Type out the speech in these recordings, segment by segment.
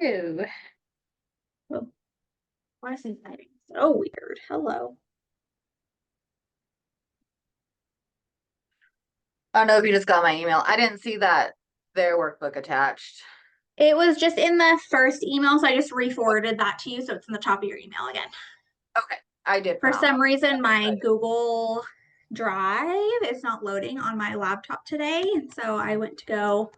Hello. Oh, why is it typing so weird? Hello. I don't know if you just got my email. I didn't see that their workbook attached. It was just in the first email, so I just re-forwarded that to you, so it's in the top of your email again. Okay, I did For found some them. reason, my Google Drive is not loading on my laptop today, so I went to go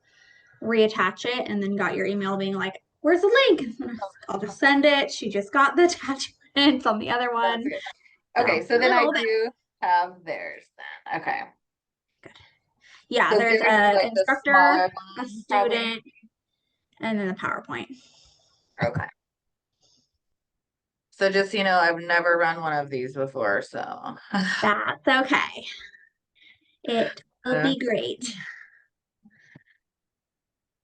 reattach it and then got your email being like, where's the link? I'll just send it. She just got the attachments on the other one. That's good. Okay, so then I little bit. do have theirs then. Okay. Yeah, So there's theirs is an like the instructor, smaller a one, probably. student, and then the PowerPoint. Okay. So just, I've never run one of these before, so. That's okay. It will be great.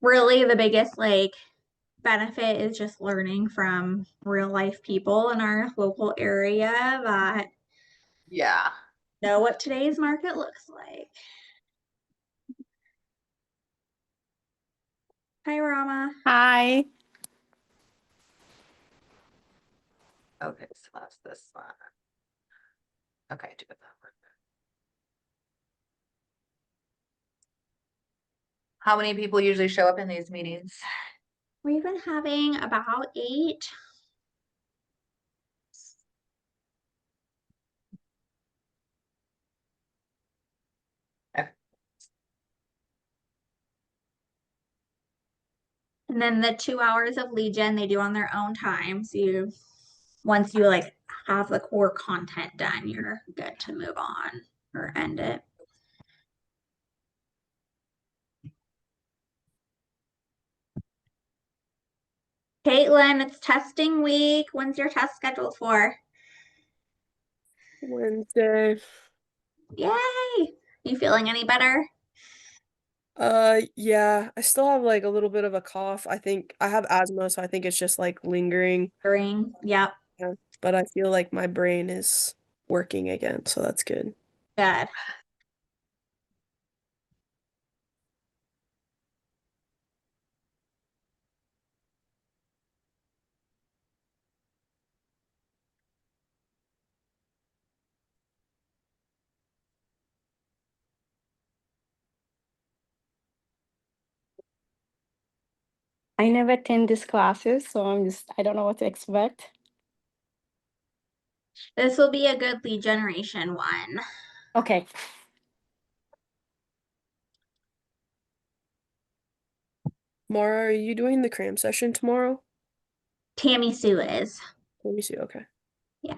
Really, the biggest benefit is just learning from real life people in our local area that Yeah. know what today's market looks like. Hi, Rama. Hi. Okay, so that's this one. Okay, do it that one. How many people usually show up in these meetings? We've been having about 8. And then the 2 hours of lead gen they do on their own time. So once you have the core content done, you're good to move on or end it. Caitlin, it's testing week. When's your test scheduled for? Wednesday. Yay! You feeling any better? Yeah, I still have like a little bit of a cough. I think I have asthma, so I think it's just like lingering. Yep. Yeah. But I feel like my brain is working again, so that's good. Good. I never attend these classes, so I don't know what to expect. This will be a good lead generation one. Okay. Mara, are you doing the cram session tomorrow? Tammy Sue is. Let me see. Okay. Yeah.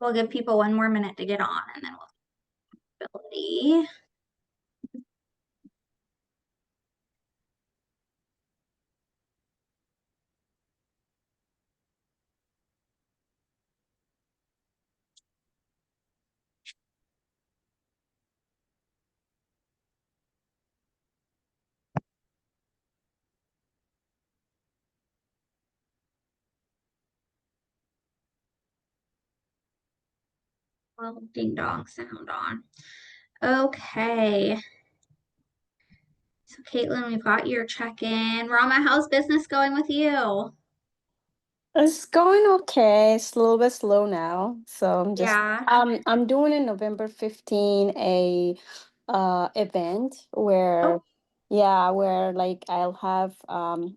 We'll give people 1 more minute to get on and then we'll ability. Well, ding dong sound on. Okay. So Caitlin, we've got your check-in. Rama, how's business going with you? It's going okay. It's a little bit slow now. So Yeah. I'm doing in November 15 a event where where like I'll have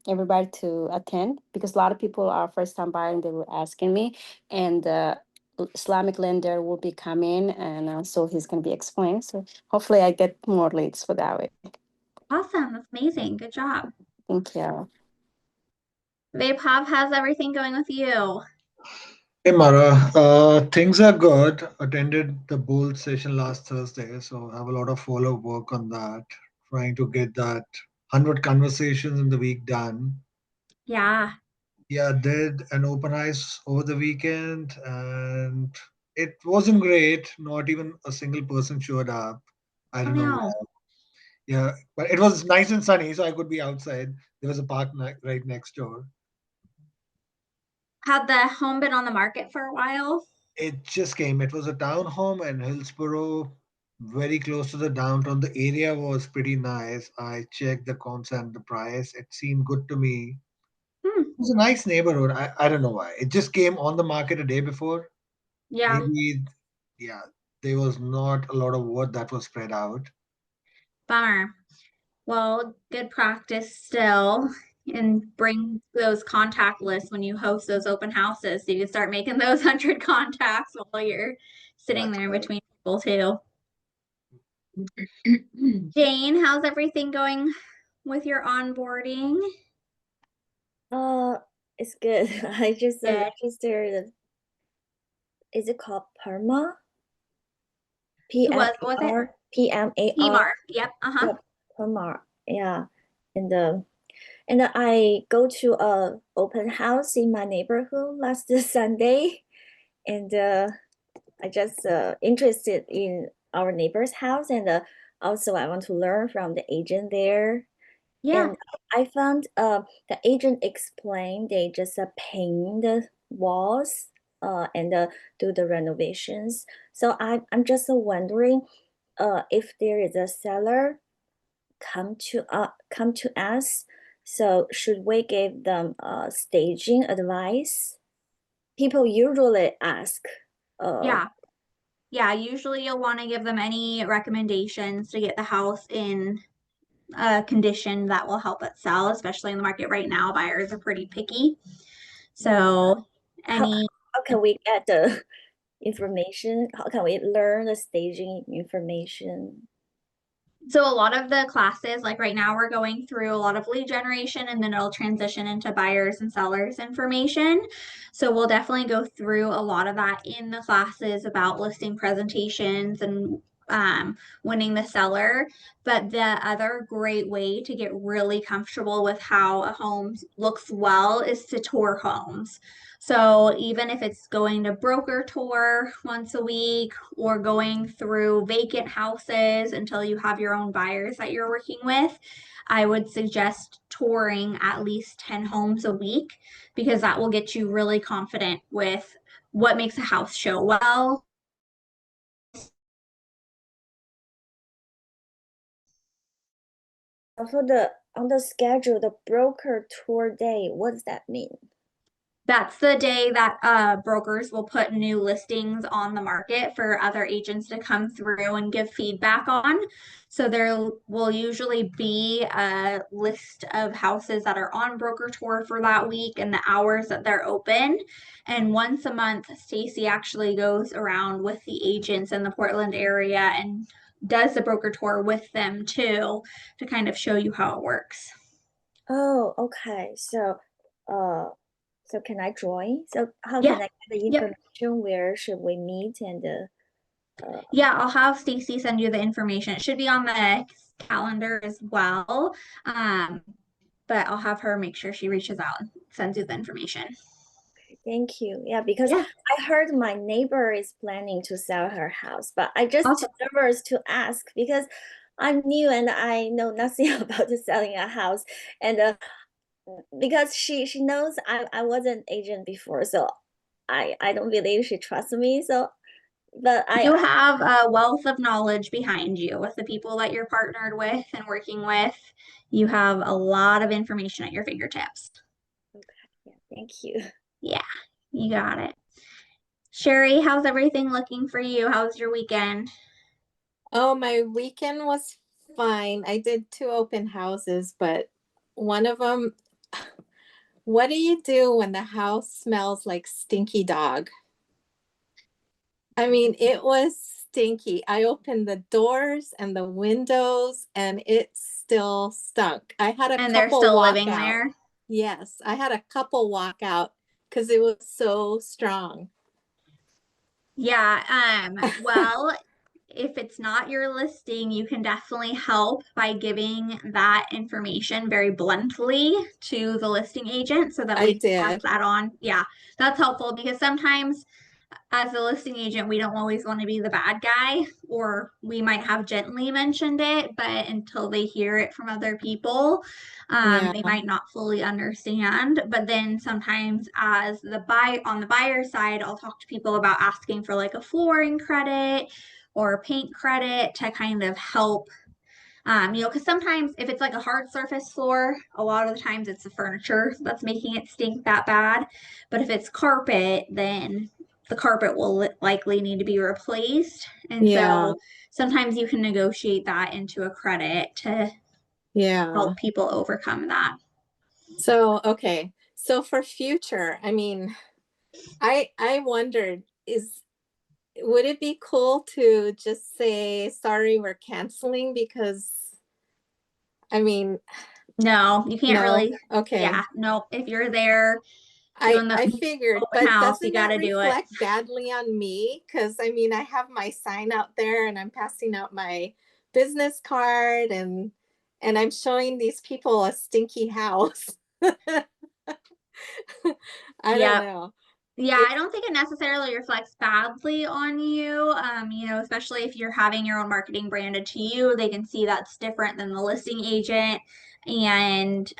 everybody to attend because a lot of people are first time buyer and they were asking me, and Islamic lender will be coming, and so he's gonna be explaining. So hopefully I get more leads for that way. Awesome. That's amazing. Good job. Thank you. Vapav, how's everything going with you? Hey Mara, things are good. Attended the Bold session last Thursday, so I have a lot of follow-up work on that. Trying to get that 100 conversations in the week done. Yeah. Yeah, did an open eyes over the weekend, and it wasn't great. Not even a single person showed up. I Oh don't know no. why. Yeah, but it was nice and sunny, so I could be outside. There was a park right next door. Had the home been on the market for a while? It just came. It was a townhome in Hillsborough, very close to the downtown. The area was pretty nice. I checked the comps and the price. It seemed good to me. Hmm. It was a nice neighborhood. I don't know why. It just came on the market a day before. Yeah. Maybe, yeah, there was not a lot of word that was spread out. Bummer. Well, good practice still. And bring those contact lists when you host those open houses so you can start making those 100 contacts while you're sitting That's there in right. between people too. Jane, how's everything going with your onboarding? It's good. I just Good. registered. Is it called PERMA? What was it? PMAR. PMAR. Yep. Uh-huh. Yep, PERMA. Yeah, and I go to a open house in my neighborhood last Sunday, and I just interested in our neighbor's house, and also I want to learn from the agent there. Yeah. And I found the agent explained they just paint the walls and do the renovations. So I'm just wondering if there is a seller come to us. So should we give them staging advice? People usually ask. Yeah. Yeah, usually you'll want to give them any recommendations to get the house in a condition that will help it sell, especially in the market right now. Buyers are pretty picky. So any How can we get the information? How can we learn the staging information? So a lot of the classes, like right now, we're going through a lot of lead generation and then it'll transition into buyers and sellers information. So we'll definitely go through a lot of that in the classes about listing presentations and winning the seller. But the other great way to get really comfortable with how a home looks well is to tour homes. So even if it's going to broker tour once a week or going through vacant houses until you have your own buyers that you're working with, I would suggest touring at least 10 homes a week because that will get you really confident with what makes a house show well. For on the schedule, the broker tour day, what does that mean? That's the day that brokers will put new listings on the market for other agents to come through and give feedback on. So there will usually be a list of houses that are on broker tour for that week and the hours that they're open. And once a month, Stacy actually goes around with the agents in the Portland area and does the broker tour with them too to kind of show you how it works. Oh, okay. So can I join? So how Yeah. can I get the Yep. information? Where should we meet? And Yeah, I'll have Stacy send you the information. It should be on the calendar as well. But I'll have her make sure she reaches out and sends you the information. thank you. Yeah, because Yeah. I heard my neighbor is planning to sell her house, but I just Awesome. too nervous to ask because I'm new and I know nothing about selling a house. And because she knows I was an agent before, so I don't believe she trusts me. So, but You have a wealth of knowledge behind you with the people that you're partnered with and working with. You have a lot of information at your fingertips. okay, yeah, thank you. Yeah, you got it. Sherry, how's everything looking for you? How's your weekend? Oh, my weekend was fine. I did 2 open houses, but one of them, what do you do when the house smells like stinky dog? I mean, it was stinky. I opened the doors and the windows and it still stunk. I had a And they're couple still walk living out. there? Yes, I had a couple walk out because it was so strong. Yeah, well, if it's not your listing, you can definitely help by giving that information very bluntly to the listing agent so that I we can pass did. that on. Yeah, that's helpful because sometimes as a listing agent, we don't always want to be the bad guy, or we might have gently mentioned it, but until they hear it from other people, Yeah. they might not fully understand. But then sometimes as on the buyer side, I'll talk to people about asking for like a flooring credit or paint credit to kind of help. Because sometimes if it's like a hard surface floor, a lot of the times it's the furniture that's making it stink that bad. But if it's carpet, then the carpet will likely need to be replaced. And Yeah. so sometimes you can negotiate that into a credit to Yeah. help people overcome that. So, okay. So for future, I mean, I wondered, is would it be cool to just say, sorry, we're canceling? Because, I mean, No, you can't no, really. okay. Yeah, no, if you're there doing I the figured, open but house, you doesn't that gotta do it. reflect badly on me? Because I mean, I have my sign out there and I'm passing out my business card and I'm showing these people a stinky house. I don't Yep. know. Yeah, I It's don't think it necessarily reflects badly on you. Especially if you're having your own marketing branded to you, they can see that's different than the listing agent. And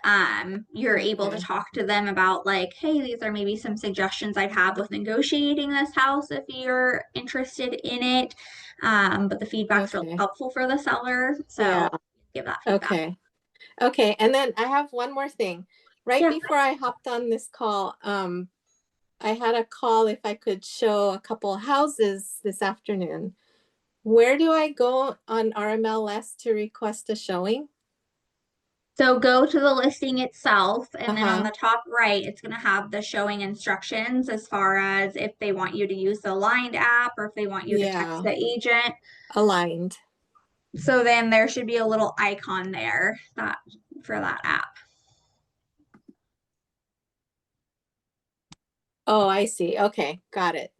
you're able to okay. talk to them about like, hey, these are maybe some suggestions I'd have with negotiating this house if you're interested in it. But the feedback's really Okay. helpful for the seller. Yeah. So give that feedback. Okay. Okay. And then I have one more thing. Right Yeah. before I hopped on this call, I had a call if I could show a couple houses this afternoon. Where do I go on RMLS to request a showing? So go to the listing itself, and then on Uh-huh. the top right, it's going to have the showing instructions as far as if they want you to use the Aligned app or if they want you to text Yeah, the agent. aligned. So then there should be a little icon there that for that app. Oh, I see. Okay, got it.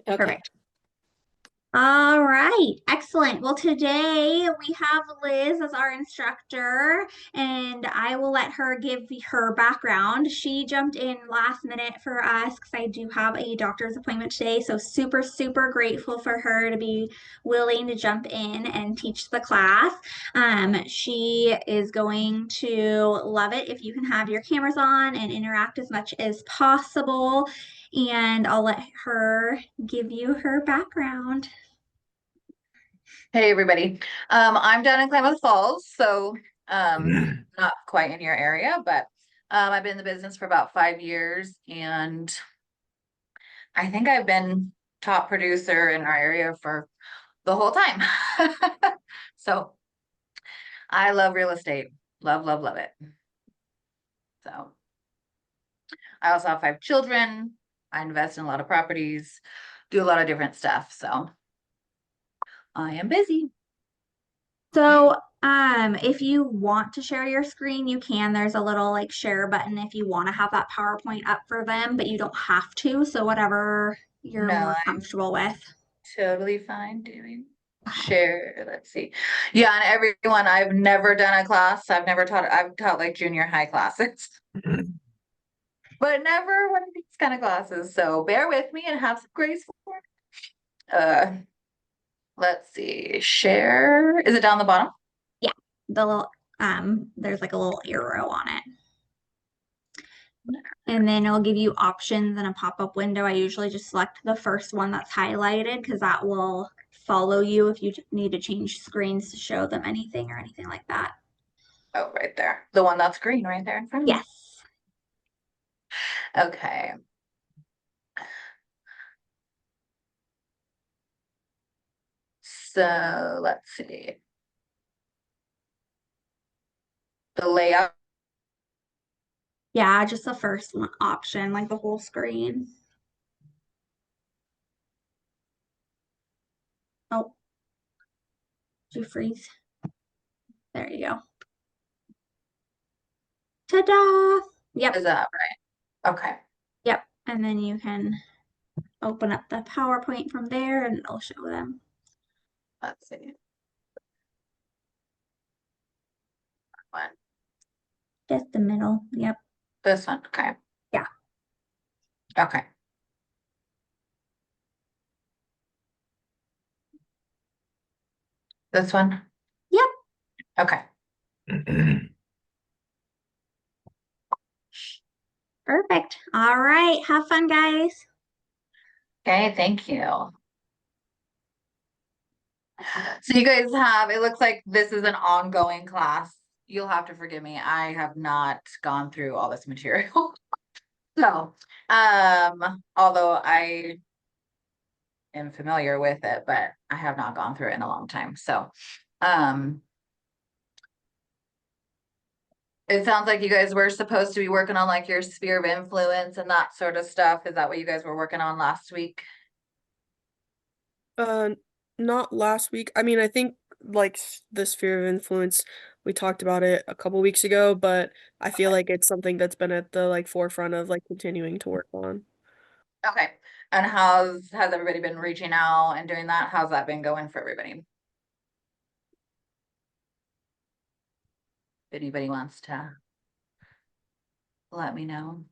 Okay. Perfect. All right, excellent. Well, today we have Liz as our instructor, and I will let her give her background. She jumped in last minute for us because I do have a doctor's appointment today. So super, super grateful for her to be willing to jump in and teach the class. She is going to love it if you can have your cameras on and interact as much as possible. And I'll let her give you her background. Hey, everybody. I'm down in Klamath Falls, so not quite in your area, but I've been in the business for about 5 years, and I think I've been top producer in our area for the whole time. So I love real estate. Love, love, love it. So I also have 5 children. I invest in a lot of properties, do a lot of different stuff. So I am busy. So, if you want to share your screen, you can. There's a little like share button if you want to have that PowerPoint up for them, but you don't have to. So whatever you're No, more I'm comfortable with. totally fine doing share. Let's see. Yeah, and everyone, I've never done a class. I've taught like junior high classes, but never one of these kind of classes. So bear with me and have some grace for it. Let's see. Share. Is it down the bottom? Yeah, the little there's like a little arrow on it. And then it'll give you options in a pop-up window. I usually just select the first one that's highlighted because that will follow you if you need to change screens to show them anything or anything like that. Oh, right there. The one that's green right there in front of me. Yes. Okay. So let's see. The layout. Yeah, just the first one option, like the whole screen. Oh, did you freeze? There you go. Ta-da! Yep, Is that right? Okay. yep. And then you can open up the PowerPoint from there and it'll show them. Let's see. One. Just the middle. Yep. This one. Okay. Yeah. Okay. This one? Yep. Okay. Perfect. All right. Have fun, guys. Okay, thank you. So you guys have, it looks like this is an ongoing class. You'll have to forgive me. I have not gone through all this material. So, although I am familiar with it, but I have not gone through it in a long time. So, it sounds like you guys were supposed to be working on like your sphere of influence and that sort of stuff. Is that what you guys were working on last week? Uh, not last week. I mean, I think like the sphere of influence, we talked about it a couple weeks ago, but I feel like it's something that's been at the like forefront of like continuing to work on. Okay. And has everybody been reaching out and doing that? How's that been going for everybody? If anybody wants to let me know.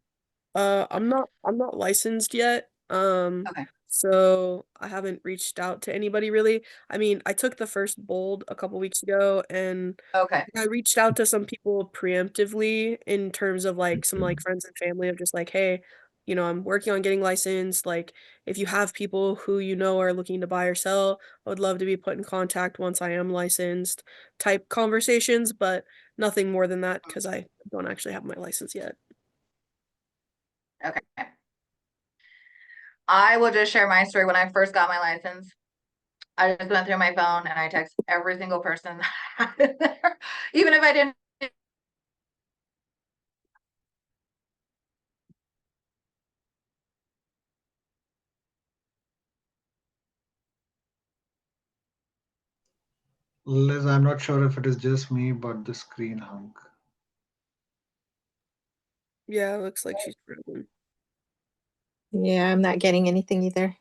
I'm not licensed yet. Okay. So I haven't reached out to anybody really. I mean, I took the first bold a couple weeks ago and Okay. I reached out to some people preemptively in terms of like some like friends and family of just like, hey, I'm working on getting licensed. Like, if you have people who are looking to buy or sell, I would love to be put in contact once I am licensed type conversations, but nothing more than that because I don't actually have my license yet. Okay. I will just share my story. When I first got my license, I just went through my phone and I text every single person there, even if I didn't. Liz, I'm not sure if it is just me, but the screen hung. Yeah, it looks like she's frozen. Yeah, I'm not getting anything either.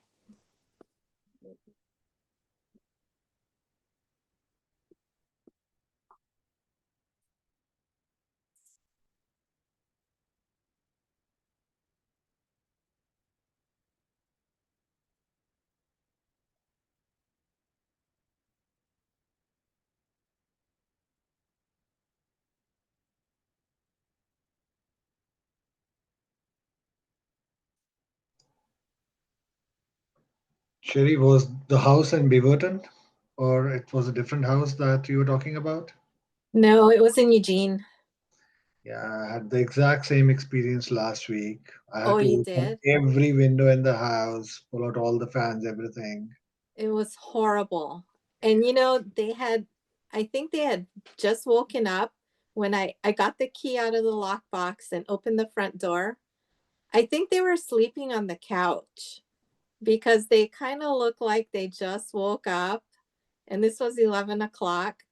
Sherry, was the house in Beaverton, or it was a different house that you were talking about? No, it was in Eugene. Yeah, I had the exact same experience last week. I Oh, had to you open did? every window in the house, pull out all the fans, everything. It was horrible. And I think they had just woken up when I got the key out of the lockbox and opened the front door. I think they were sleeping on the couch because they kind of looked like they just woke up. And this was 11 o'clock.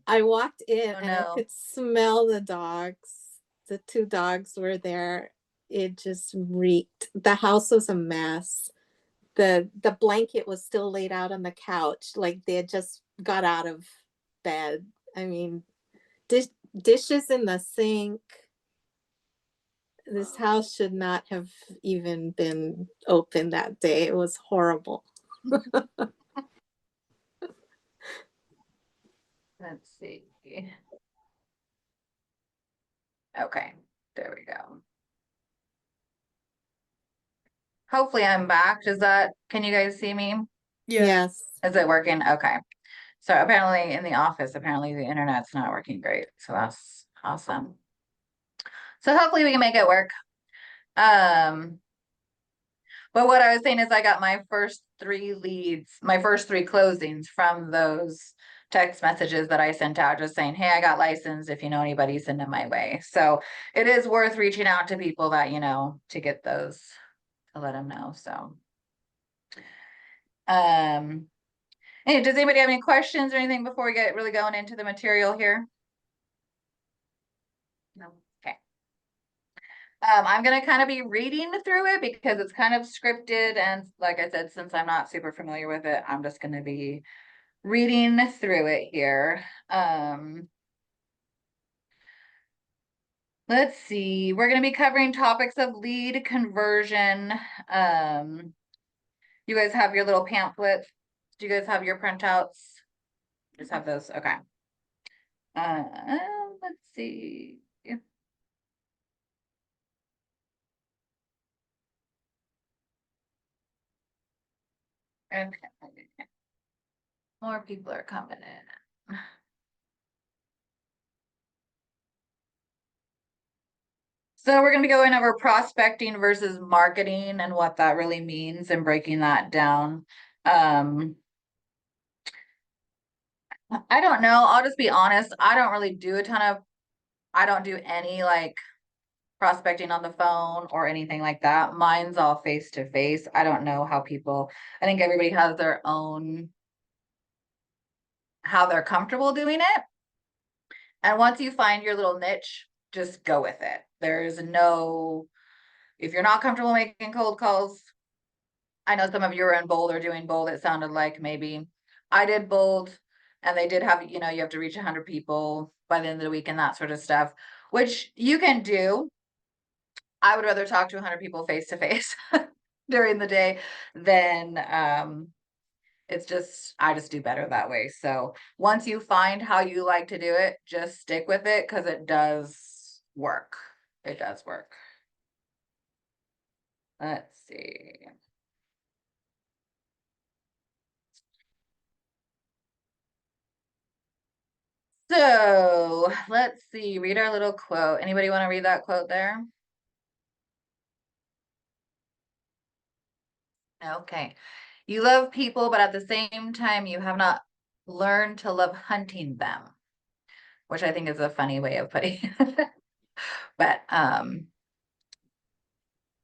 I walked in Oh and I no. could smell the dogs. The two dogs were there. It just reeked. The house was a mess. The blanket was still laid out on the couch, like they had just got out of bed. I mean, dishes in the sink. This house should not have even been open that day. It was horrible. Let's see. Okay, there we go. Hopefully I'm back. Can you guys see me? Yeah. Yes. Is it working? Okay. So apparently in the office, apparently the internet's not working great. So that's awesome. So hopefully we can make it work. But what I was saying is I got my first 3 leads, my first 3 closings from those text messages that I sent out just saying, hey, I got licensed. If you know anybody, send them my way. So it is worth reaching out to people that, to get those, to let them know. So, hey, does anybody have any questions or anything before we get really going into the material here? No. Okay. I'm gonna kind of be reading through it because it's kind of scripted, and like I said, since I'm not super familiar with it, I'm just gonna be reading through it here. Let's see, we're gonna be covering topics of lead conversion. You guys have your little pamphlets. Do you guys have your printouts? Just have those, okay. Uh, let's see. Okay. More people are coming in. So we're going to be going over prospecting versus marketing and what that really means and breaking that down. I don't know. I'll just be honest. I don't do any like prospecting on the phone or anything like that. Mine's all face to face. I don't know how people, I think everybody has their own, how they're comfortable doing it. And once you find your little niche, just go with it. There's no, if you're not comfortable making cold calls, I know some of you are in Bold or doing Bold. It sounded like maybe I did Bold, and they did have, you have to reach 100 people by the end of the week and that sort of stuff, which you can do. I would rather talk to 100 people face to face during the day than I just do better that way. So once you find how you like to do it, just stick with it, because it does work. It does work. Let's see. So let's see, read our little quote. Anybody want to read that quote there? Okay. You love people, but at the same time, you have not learned to love hunting them, which I think is a funny way of putting it. But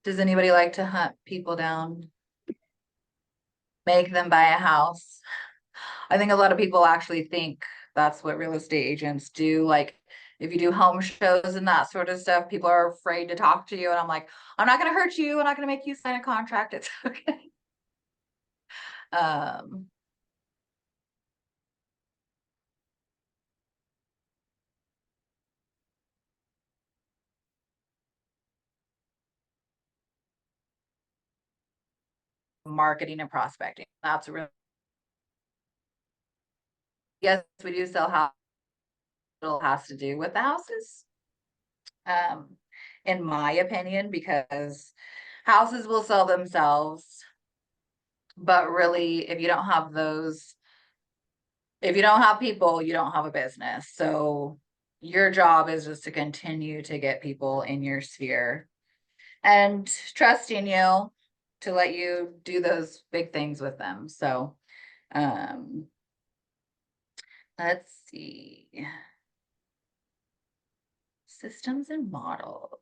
does anybody like to hunt people down? Make them buy a house? I think a lot of people actually think that's what real estate agents do. Like, if you do home shows and that sort of stuff, people are afraid to talk to you. And I'm like, I'm not going to hurt you. I'm not going to make you sign a contract. It's okay. Marketing and prospecting. That's really, yes, we do sell houses. It has to do with the houses. In my opinion, because houses will sell themselves. But really, if you don't have people, you don't have a business. So your job is just to continue to get people in your sphere and trusting you to let you do those big things with them. So, let's see. Systems and models.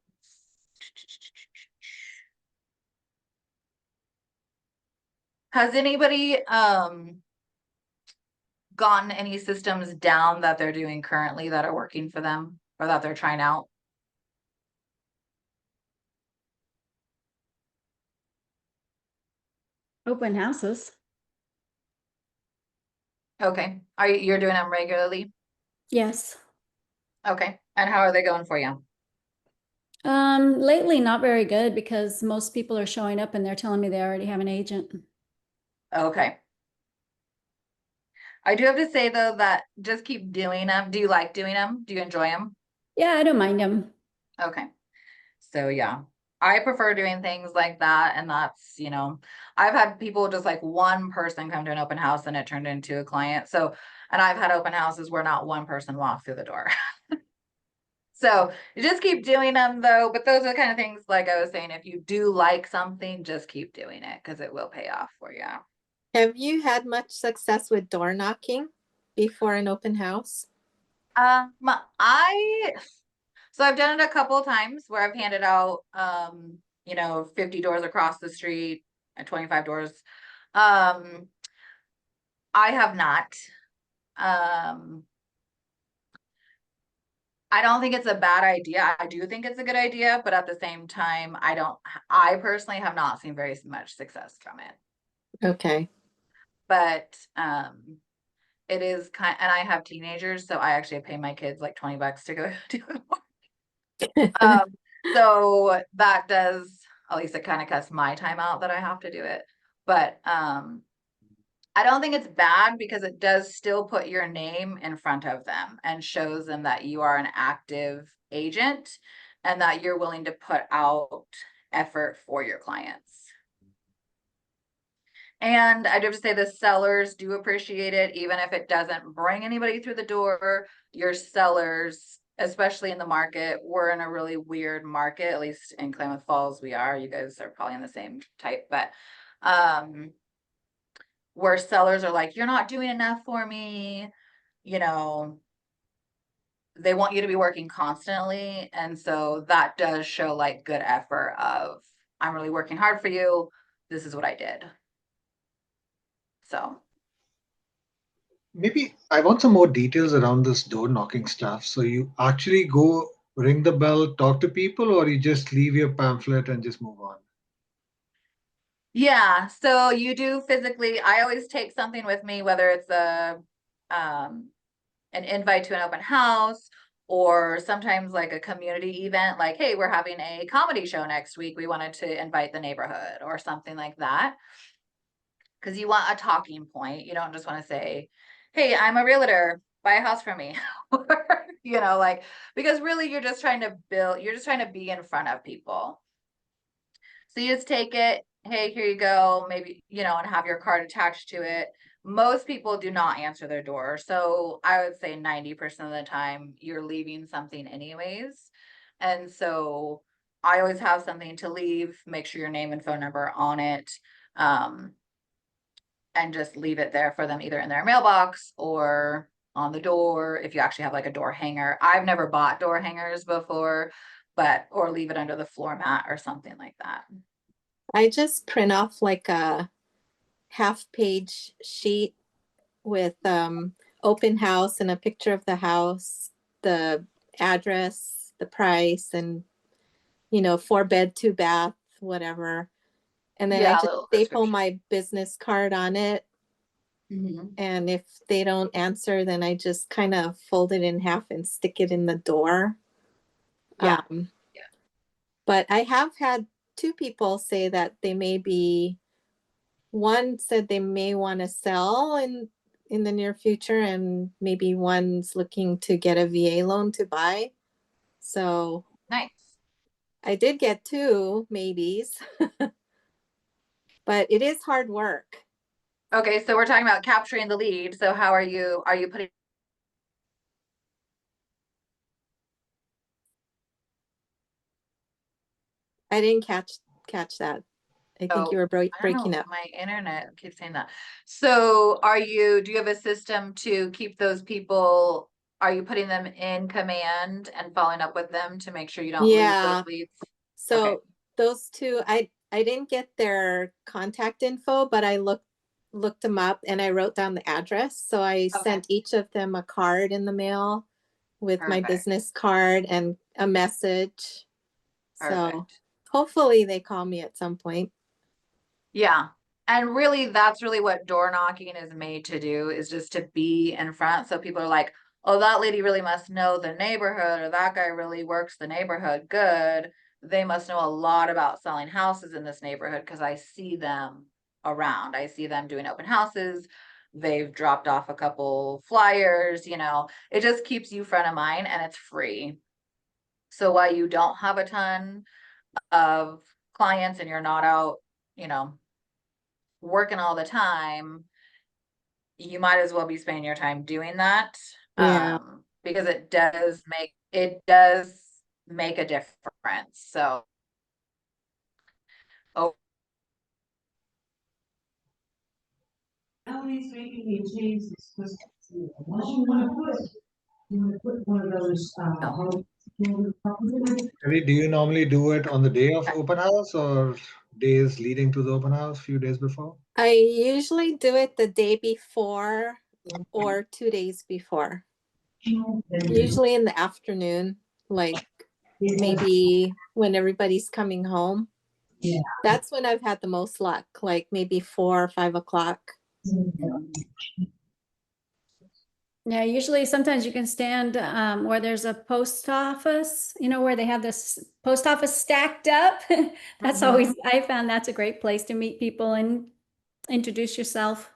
Has anybody gotten any systems down that they're doing currently that are working for them or that they're trying out? Open houses. Okay. You're doing them regularly? Yes. Okay. And how are they going for you? Lately not very good because most people are showing up and they're telling me they already have an agent. Okay. I do have to say though that just keep doing them. Do you like doing them? Do you enjoy them? Yeah, I don't mind them. Okay. So yeah, I prefer doing things like that. And that's, I've had people, just like one person come to an open house and it turned into a client. So, and I've had open houses where not one person walked through the door. So you just keep doing them though. But those are the kind of things, like I was saying, if you do like something, just keep doing it because it will pay off for you. Have you had much success with door knocking before an open house? So I've done it a couple of times where I've handed out, 50 doors across the street and 25 doors. I have not. I don't think it's a bad idea. I do think it's a good idea, but at the same time, I personally have not seen very much success from it. Okay. But, it is and I have teenagers, so I actually pay my kids like $20 to go do it. So that does, at least it kind of cuts my time out that I have to do it. But, I don't think it's bad because it does still put your name in front of them and shows them that you are an active agent and that you're willing to put out effort for your clients. And I do have to say the sellers do appreciate it, even if it doesn't bring anybody through the door. Your sellers, especially in the market, we're in a really weird market, at least in Klamath Falls we are. You guys are probably in the same type, but where sellers are like, you're not doing enough for me, they want you to be working constantly. And so that does show like good effort of, I'm really working hard for you. This is what I did. So, Maybe I want some more details around this door knocking stuff. So you actually go ring the bell, talk to people, or you just leave your pamphlet and just move on? yeah, so you do physically, I always take something with me, whether it's an invite to an open house, or sometimes like a community event, like, hey, we're having a comedy show next week. We wanted to invite the neighborhood or something like that. Because you want a talking point. You don't just want to say, hey, I'm a realtor, buy a house from me. You know, like, because really you're just trying to build, you're just trying to be in front of people. So you just take it, hey, here you go, maybe, you know, and have your card attached to it. Most people do not answer their door. So I would say 90% of the time you're leaving something anyways. And so I always have something to leave, make sure your name and phone number on it. And just leave it there for them, either in their mailbox or on the door. If you actually have like a door hanger, I've never bought door hangers before, but, or leave it under the floor mat or something like that. I just print off like a half-page sheet with open house and a picture of the house, the address, the price, and 4-bed, 2-bath, whatever. And then I Yeah, just little staple description. my business card on it. Mhm. And if they don't answer, then I just kind of fold it in half and stick it in the door. Yeah. But I have had 2 people say that they may be, one said they may want to sell in the near future, and maybe one's looking to get a VA loan to buy. So Nice. I did get 2 maybes, but it is hard work. Okay, so we're talking about capturing the lead. So how are you putting? I didn't catch that. I think you were I don't breaking know, up. my internet keeps saying that. So do you have a system to keep those people, are you putting them in command and following up with them to make sure you don't lose those Yeah. leads? So Okay. those 2, I didn't get their contact info, but I looked them up and I wrote down the address. So I Okay. sent each of them a card in the mail with my Perfect. business card and a message. So Perfect. hopefully they call me at some point. Yeah. And really, that's really what door knocking is made to do, is just to be in front. So people are like, oh, that lady really must know the neighborhood, or that guy really works the neighborhood good. They must know a lot about selling houses in this neighborhood because I see them around. I see them doing open houses. They've dropped off a couple flyers, you know, it just keeps you front of mind and it's free. So while you don't have a ton of clients and you're not out, you know, working all the time, you might as well be spending your time doing that. Yeah. Because it does make a difference. So, oh, Nobody's making me change this because unless you want to put one of those, Terry, do you normally do it on the day of open house or days leading to the open house, few days before? I usually do it the day before or 2 days before. Usually in the afternoon, like maybe when everybody's coming home. Yeah. That's when I've had the most luck, like maybe 4 or 5 o'clock. Yeah, usually sometimes you can stand where there's a post office, where they have this post office stacked up. That's always, I found that's a great place to meet people and introduce yourself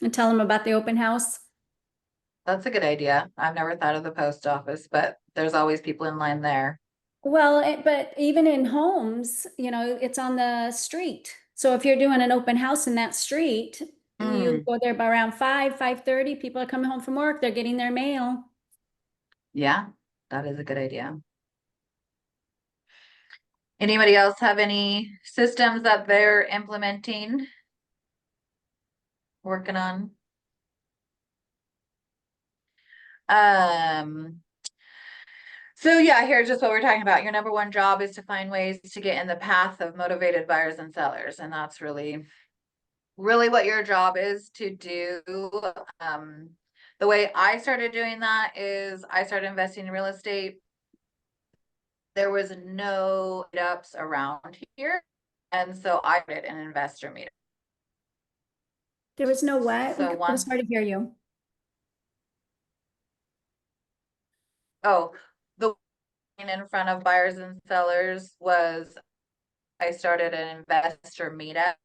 and tell them about the open house. that's a good idea. I've never thought of the post office, but there's always people in line there. Well, but even in homes, it's on the street. So if you're doing an open house in that street, you go there by around 5:30, people are coming home from work, they're getting their mail. Yeah, that is a good idea. Anybody else have any systems that they're implementing? Working on? So yeah, here's just what we're talking about. Your number one job is to find ways to get in the path of motivated buyers and sellers. And that's really what your job is to do. The way I started doing that is I started investing in real estate. There was no meetups around here. And so I did an investor meetup. There was no what? So It was hard to hear you. Oh, the one in front of buyers and sellers was I started an investor meetup.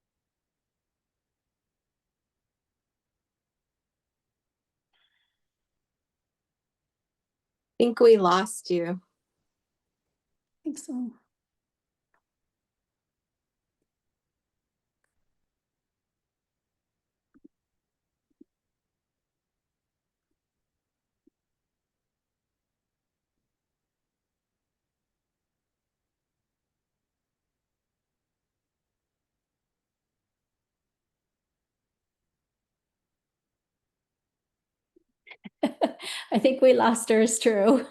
Think we lost you. I think so. I think we lost her is true.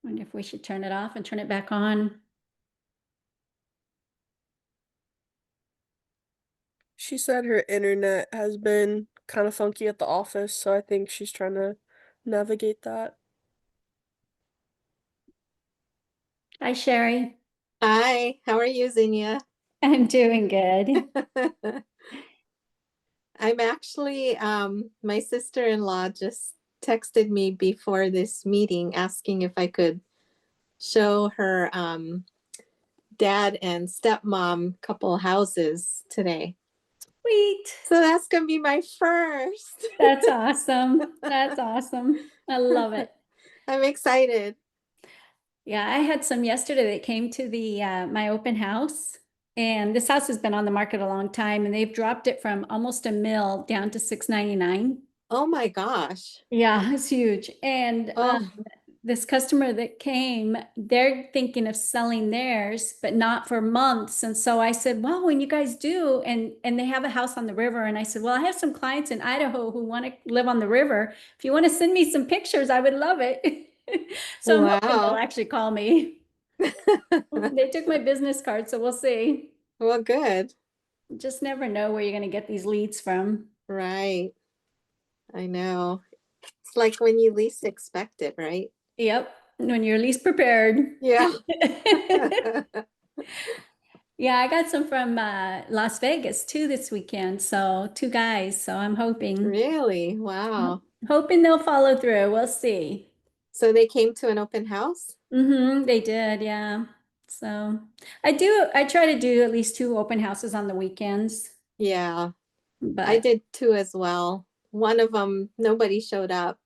Wonder if we should turn it off and turn it back on. She said her internet has been kind of funky at the office, so I think she's trying to navigate that. Hi, Sherry. Hi, how are you, Zinnia? I'm doing good. I'm actually, my sister-in-law just texted me before this meeting asking if I could show her dad and stepmom couple houses today. Sweet. So that's gonna be my first. That's awesome. That's awesome. I love it. I'm excited. Yeah, I had some yesterday that came to the my open house, and this house has been on the market a long time, and they've dropped it from almost $1 million down to $699. Oh my gosh. Yeah, it's huge. And Oh, this customer that came, they're thinking of selling theirs, but not for months. And so I said, well, when you guys do, and they have a house on the river, and I said, well, I have some clients in Idaho who want to live on the river. If you want to send me some pictures, I would love it. So I'm hoping they'll wow. actually call me. They took my business card, so we'll see. Well, good. Just never know where you're going to get these leads from. Right. I know. It's like when you least expect it, right? Yep, when you're least prepared. Yeah. Yeah, I got some from Las Vegas too this weekend. So 2 guys. So I'm hoping Really? Wow. they'll follow through. We'll see. So they came to an open house? They did, yeah. So I try to do at least 2 open houses on the weekends. Yeah, I But did too as well. One of them, nobody showed up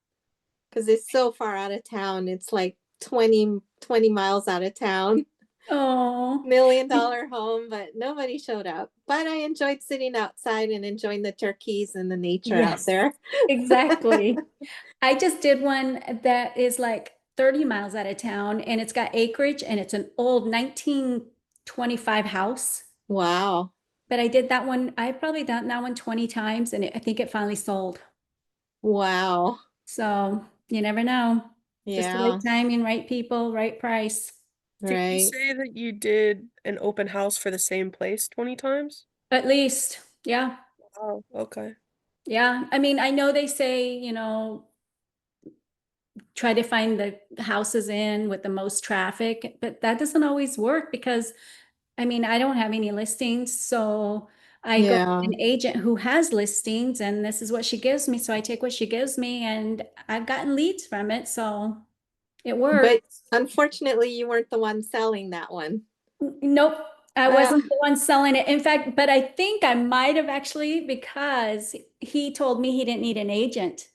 because it's so far out of town. It's like 20 miles out of town. oh, $1 million home, but nobody showed up. But I enjoyed sitting outside and enjoying the turkeys and the nature out yes, there. exactly. I just did one that is like 30 miles out of town, and it's got acreage, and it's an old 1925 house. Wow. But I did that one. I probably done that one 20 times, and I think it finally sold. Wow. So you never know. Just the Yeah, right timing, right people, right price. Did you right. say that you did an open house for the same place 20 times? At least, yeah. Oh, okay. Yeah. I mean, I know they say, try to find the houses in with the most traffic, but that doesn't always work because, I mean, I don't have any listings. So I go Yeah. to an agent who has listings, and this is what she gives me. So I take what she gives me, and I've gotten leads from it. So it works. But unfortunately, you weren't the one selling that one. Nope, I Ah, wasn't the one selling it. In fact, but I think I might have actually, because he told me he didn't need an agent.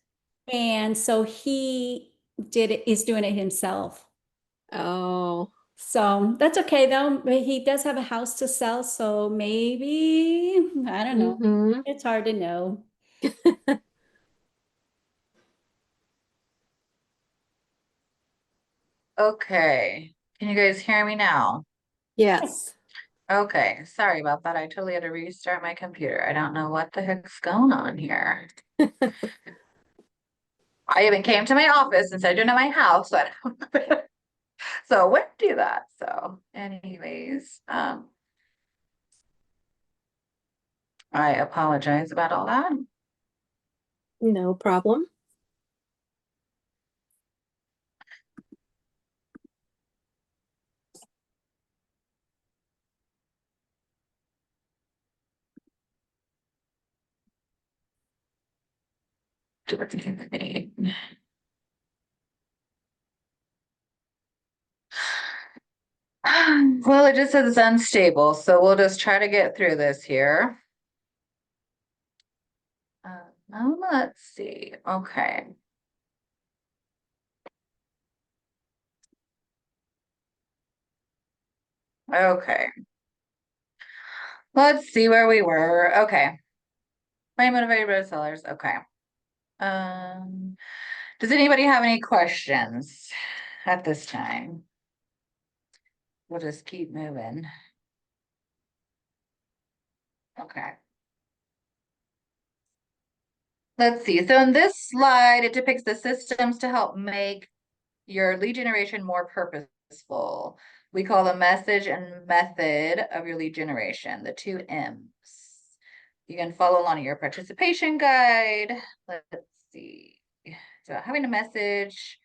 And so he is doing it himself. oh. So that's okay though. But he does have a house to sell, so maybe, I don't know. Mm-hmm. It's hard to know. Okay. Can you guys hear me now? Yes. Okay, sorry about that. I totally had to restart my computer. I don't know what the heck's going on here. I even came to my office instead of doing it at my house, so I don't so I wouldn't do that. So anyways, I apologize about all that. No problem. Well, it just says it's unstable, so we'll just try to get through this here. Let's see. Okay. Okay. Let's see where we were. Okay. Money motivated by sellers. Okay. Does anybody have any questions at this time? We'll just keep moving. Okay. Let's see. So in this slide, it depicts the systems to help make your lead generation more purposeful. We call the message and method of your lead generation, the 2 M's. You can follow along in your participation guide. Let's see. So having a message.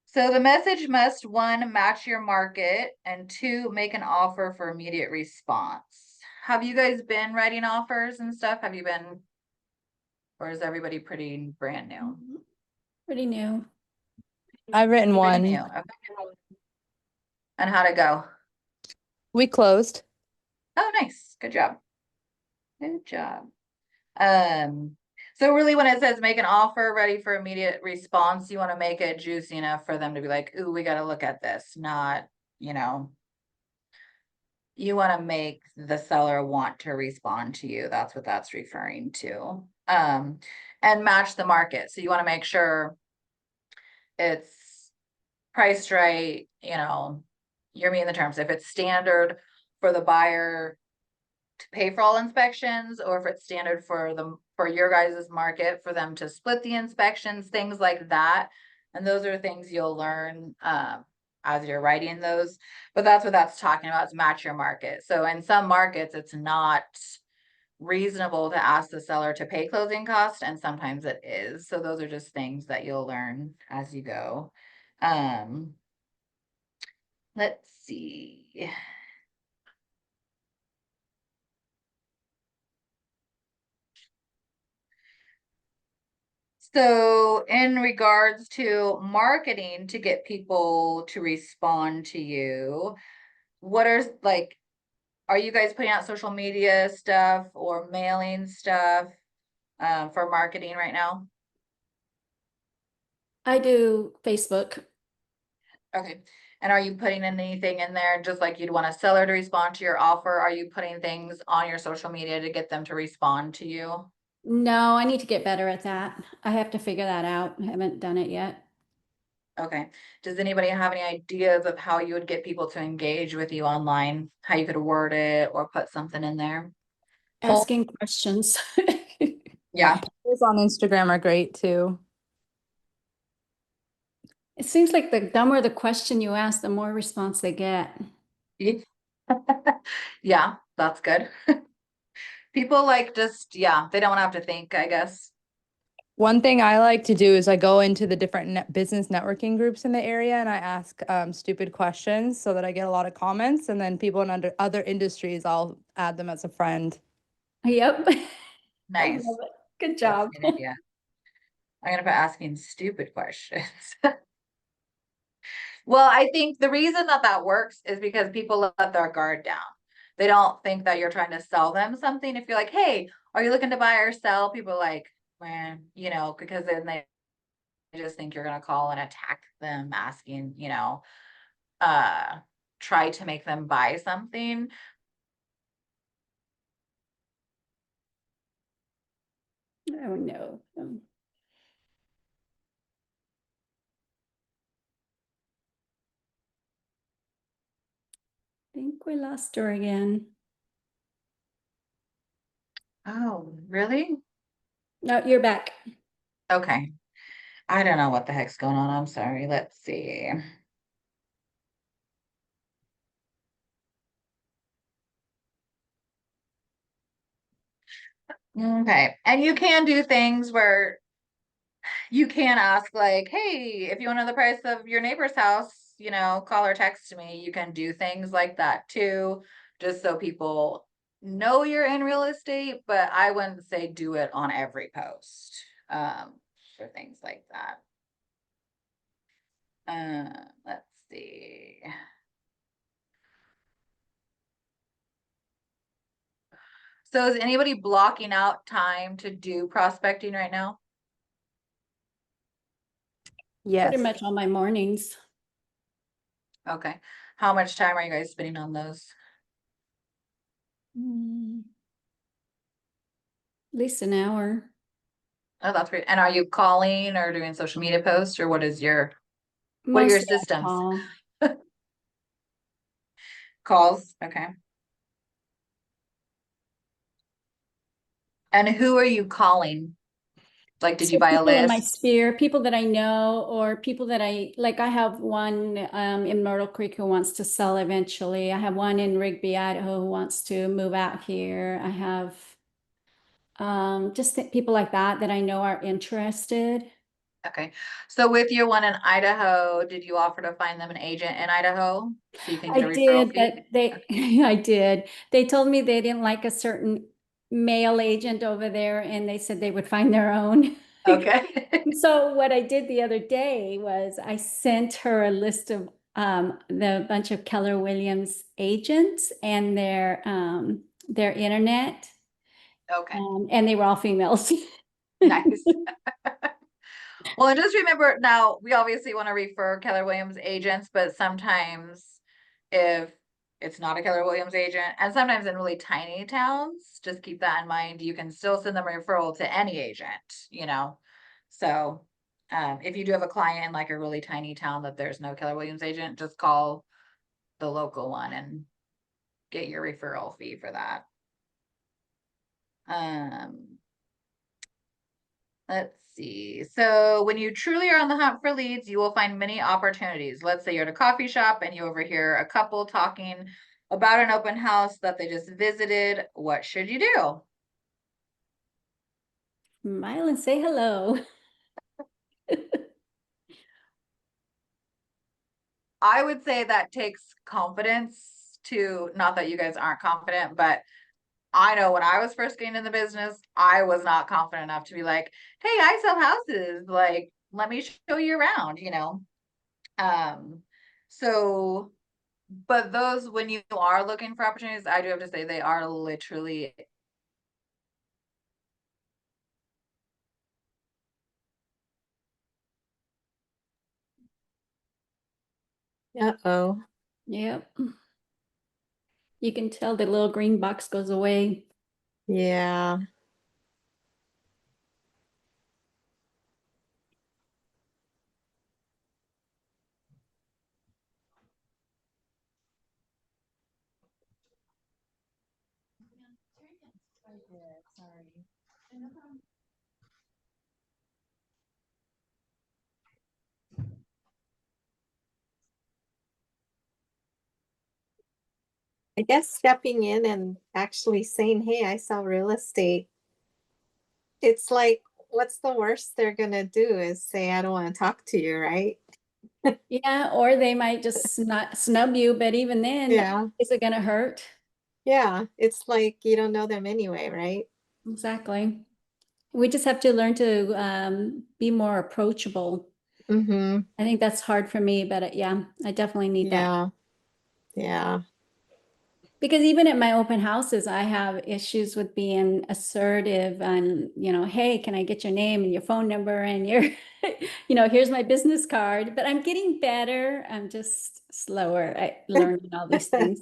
So the message must 1, match your market, and 2, make an offer for immediate response. Have you guys been writing offers and stuff? Have you been, or is everybody pretty brand new? Pretty new. I've written Pretty one. new. Okay. And how'd it go? We closed. Oh, nice. Good job. Good job. So really when it says make an offer ready for immediate response, you want to make it juicy enough for them to be like, ooh, we got to look at this. Not, you want to make the seller want to respond to you. That's what that's referring to. And match the market. So you want to make sure it's priced right, you're meeting the terms. If it's standard for the buyer to pay for all inspections, or if it's standard for your guys' market for them to split the inspections, things like that. And those are things you'll learn as you're writing those. But that's what that's talking about, is match your market. So in some markets, it's not reasonable to ask the seller to pay closing costs, and sometimes it is. So those are just things that you'll learn as you go. Let's see. So in regards to marketing to get people to respond to you, what are are you guys putting out social media stuff or mailing stuff for marketing right now? I do Facebook. Okay. And are you putting anything in there just like you'd want a seller to respond to your offer? Are you putting things on your social media to get them to respond to you? No, I need to get better at that. I have to figure that out. I haven't done it yet. Okay. Does anybody have any ideas of how you would get people to engage with you online? How you could word it or put something in there? Asking questions. Yeah. Polls on Instagram are great too. It seems like the dumber the question you ask, the more response they get. Yeah, that's good. People they don't want to have to think, I guess. One thing I like to do is I go into the different business networking groups in the area and I ask stupid questions so that I get a lot of comments, and then people in other industries, I'll add them as a friend. Yep. I Nice. love it. Good That's job. a good idea. I'm gonna put asking stupid questions. Well, I think the reason that works is because people let their guard down. They don't think that you're trying to sell them something. If you're like, hey, are you looking to buy or sell? People are like, man, because then they just think you're gonna call and attack them, asking, try to make them buy something. Oh no. Ding. we lost her again. Oh, really? No, you're back. Okay. I don't know what the heck's going on. I'm sorry. Let's see. Okay. And you can do things where you can ask like, hey, if you want to know the price of your neighbor's house, call or text me. You can do things like that too, just so people know you're in real estate, but I wouldn't say do it on every post, for things like that. Let's see. So is anybody blocking out time to do prospecting right now? Yes. Pretty much all my mornings. Okay. How much time are you guys spending on those? At least an hour. Oh, that's great. And are you calling or doing social media posts, or what are your Mostly I systems? call. Calls? Okay. And who are you calling? Like, did you buy a People in my list? sphere, people that I know, or people that I have one in Myrtle Creek who wants to sell eventually. I have one in Rigby, Idaho who wants to move out here. I have just people like that I know are interested. Okay. So with your one in Idaho, did you offer to find them an agent in Idaho so you can get a I referral did, fee? but I did. They told me they didn't like a certain male agent over there, and they said they would find their own. Okay. So what I did the other day was I sent her a list of the bunch of Keller Williams agents and their internet, Okay. and they were all females. Nice. Well, and just remember now, we obviously want to refer Keller Williams agents, but sometimes if it's not a Keller Williams agent, and sometimes in really tiny towns, just keep that in mind. You can still send them a referral to any agent. So if you do have a client in like a really tiny town that there's no Keller Williams agent, just call the local one and get your referral fee for that. Let's see. So when you truly are on the hunt for leads, you will find many opportunities. Let's say you're at a coffee shop and you overhear a couple talking about an open house that they just visited. What should you do? Smile and say hello. I would say that takes confidence to, not that you guys aren't confident, but I know when I was first getting in the business, I was not confident enough to be like, hey, I sell houses. Like, let me show you around. So, but those, when you are looking for opportunities, I do have to say they are literally. Uh-oh. Yep. You can tell the little green box goes away. Yeah. I guess stepping in and actually saying, hey, I sell real estate. It's like, what's the worst they're gonna do is say, I don't want to talk to you, right? Yeah, or they might just snub you, but even then, Yeah. is it gonna hurt? Yeah. It's like you don't know them anyway, right? Exactly. We just have to learn to be more approachable. Mm-hmm. I think that's hard for me, but yeah, I definitely need that. Yeah. Yeah. Because even at my open houses, I have issues with being assertive and, hey, can I get your name and your phone number and your, here's my business card. But I'm getting better. I'm just slower at learning all these things.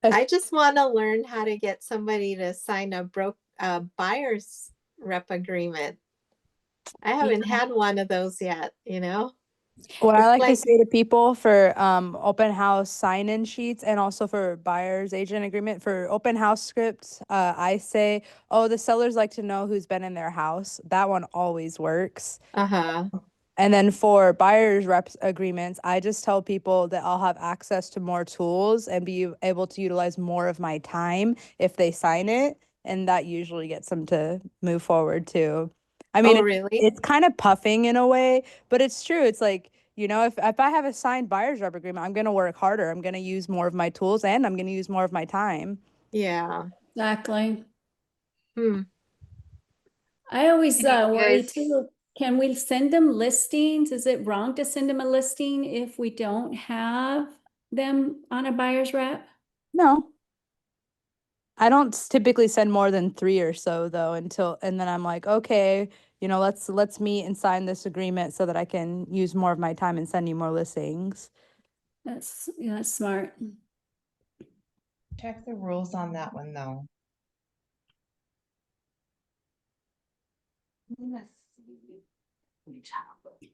I just want to learn how to get somebody to sign a buyer's rep agreement. I haven't had one of those yet, What I It's like to like, say to people for open house sign-in sheets and also for buyer's agent agreement for open house scripts, I say, oh, the sellers like to know who's been in their house. That one always works. uh-huh. And then for buyer's reps agreements, I just tell people that I'll have access to more tools and be able to utilize more of my time if they sign it. And that usually gets them to move forward too. I mean, Oh, really? it's kind of puffing in a way, but it's true. It's like, if I have a signed buyer's rep agreement, I'm going to work harder. I'm going to use more of my tools and I'm going to use more of my time. Yeah. Exactly. Hmm. I always Can you worry guys- too. Can we send them listings? Is it wrong to send them a listing if we don't have them on a buyer's rep? No. I don't typically send more than 3 or so though and then I'm like, okay, let's meet and sign this agreement so that I can use more of my time and send you more listings. That's smart. Check the rules on that one though.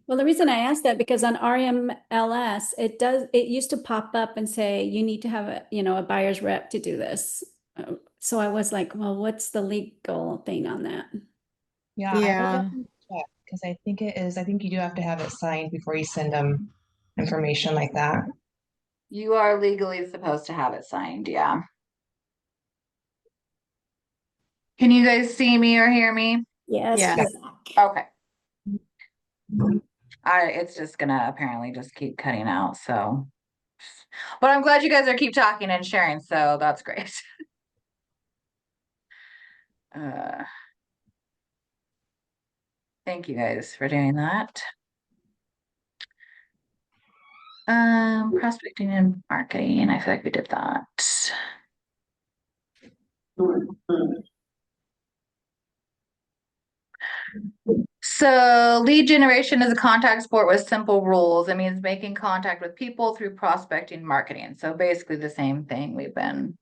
Well, the reason I asked that because on RMLS, it used to pop up and say, you need to have a buyer's rep to do this. So I was like, well, what's the legal thing on that? Yeah, I will Yeah. definitely check because I think you do have to have it signed before you send them information like that. You are legally supposed to have it signed, yeah. Can you guys see me or hear me? Yes. Yeah. Okay. It's just gonna apparently just keep cutting out, so. But I'm glad you guys are keep talking and sharing, so that's great. Thank you guys for doing that. Prospecting and marketing, I feel like we did that. So lead generation is a contact sport with simple rules. It means making contact with people through prospecting marketing. So basically the same thing we've been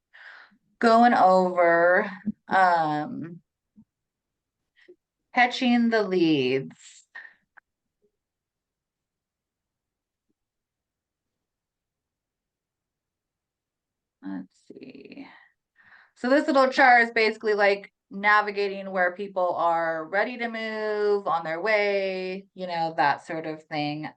going over. Catching the leads. Let's see. So this little chart is basically like navigating where people are ready to move on their way, that sort of thing.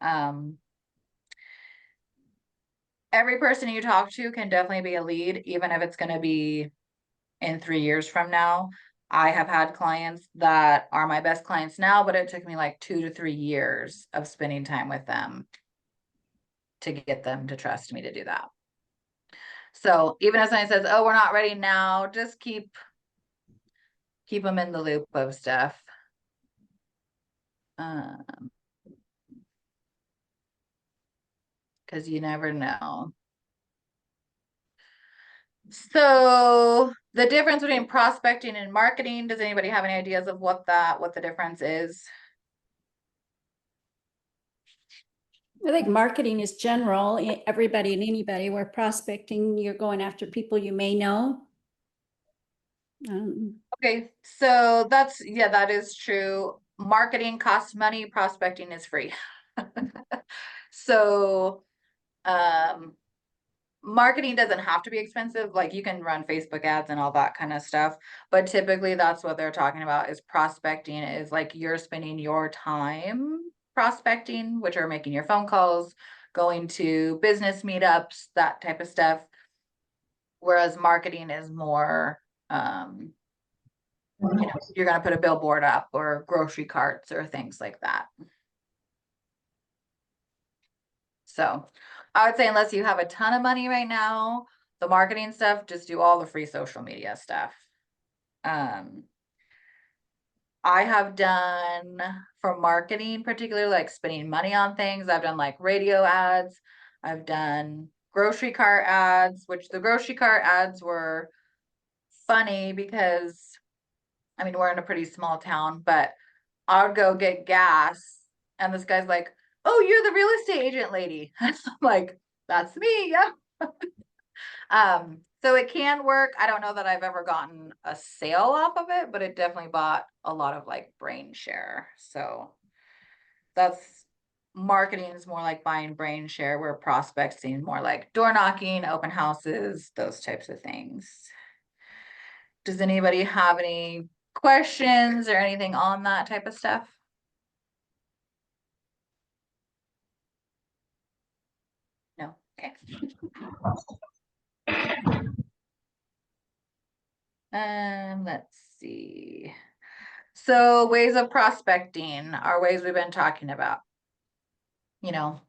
Every person you talk to can definitely be a lead, even if it's going to be in 3 years from now. I have had clients that are my best clients now, but it took me like 2 to 3 years of spending time with them to get them to trust me to do that. So even if somebody says, oh, we're not ready now, just keep them in the loop of stuff. Because you never know. So the difference between prospecting and marketing, does anybody have any ideas of what the difference is? I think marketing is general, everybody and anybody. Where prospecting, you're going after people you may know. Okay, so that is true. Marketing costs money, prospecting is free. So, marketing doesn't have to be expensive. Like you can run Facebook ads and all that kind of stuff, but typically that's what they're talking about is prospecting is like you're spending your time prospecting, which are making your phone calls, going to business meetups, that type of stuff. Whereas marketing is more, you're going to put a billboard up or grocery carts or things like that. So I would say unless you have a ton of money right now, the marketing stuff, just do all the free social media stuff. I have done for marketing, particularly like spending money on things. I've done like radio ads. I've done grocery cart ads, which the grocery cart ads were funny because, I mean, we're in a pretty small town, but I would go get gas and this guy's like, oh, you're the real estate agent lady. I'm like, that's me. Yeah. So it can work. I don't know that I've ever gotten a sale off of it, but it definitely bought a lot of like brain share. So that's marketing is more like buying brain share, where prospecting more like door knocking, open houses, those types of things. Does anybody have any questions or anything on that type of stuff? No, okay. Let's see. So ways of prospecting are ways we've been talking about. You know,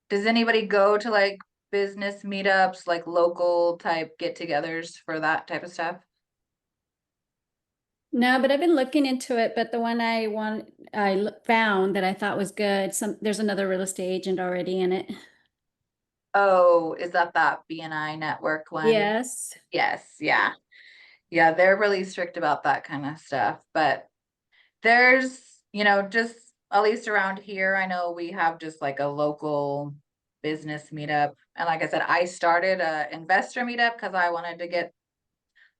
does anybody go to like business meetups, like local type get-togethers for that type of stuff? No, but I've been looking into it, but the one found that I thought was good, there's another real estate agent already in it. Oh, is that BNI network one? Yes. Yes, yeah. Yeah, they're really strict about that kind of stuff, but there's, just at least around here, I know we have just like a local business meetup. And like I said, I started a investor meetup because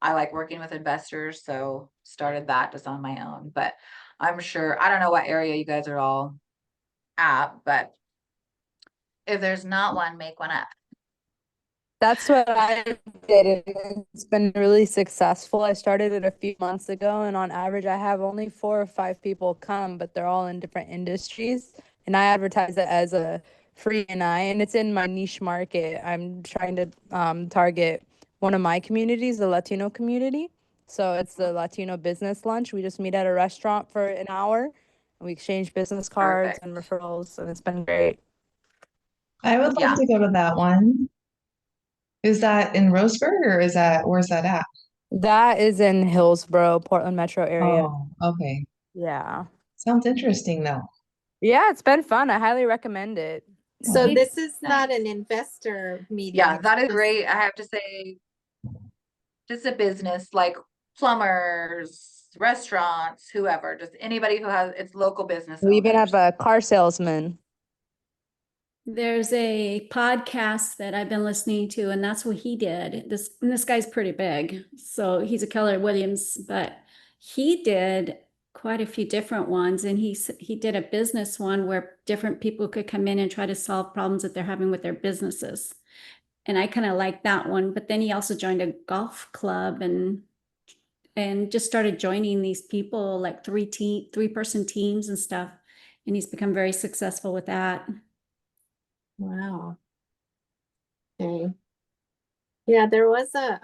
I like working with investors, so started that just on my own. But I'm sure, I don't know what area you guys are all at, but if there's not one, make one up. That's what I did. It's been really successful. I started it a few months ago, and on average, I have only 4 or 5 people come, but they're all in different industries. And I advertise it as a free NI, and it's in my niche market. I'm trying to target one of my communities, the Latino community. So it's the Latino business lunch. We just meet at a restaurant for an hour, and we exchange business cards and referrals, and it's been great. I would Yeah. like to go to that one. Is that in Roseburg or where's that at? That is in Hillsborough, Portland metro area. Oh, okay. Yeah. Sounds interesting though. Yeah, it's been fun. I highly recommend it. So Yeah. this is not an investor meeting. Yeah, it's that is just- great. I have to say, just a business like plumbers, restaurants, whoever, just anybody who has, it's local business We even owners. have a car salesman. There's a podcast that I've been listening to, and that's what he did. This guy's pretty big. So he's a Keller Williams, but he did quite a few different ones. And he did a business one where different people could come in and try to solve problems that they're having with their businesses. And I kind of like that one. But then he also joined a golf club and just started joining these people, like 3-person teams and stuff. And he's become very successful with that. Wow. Okay. Yeah, there was a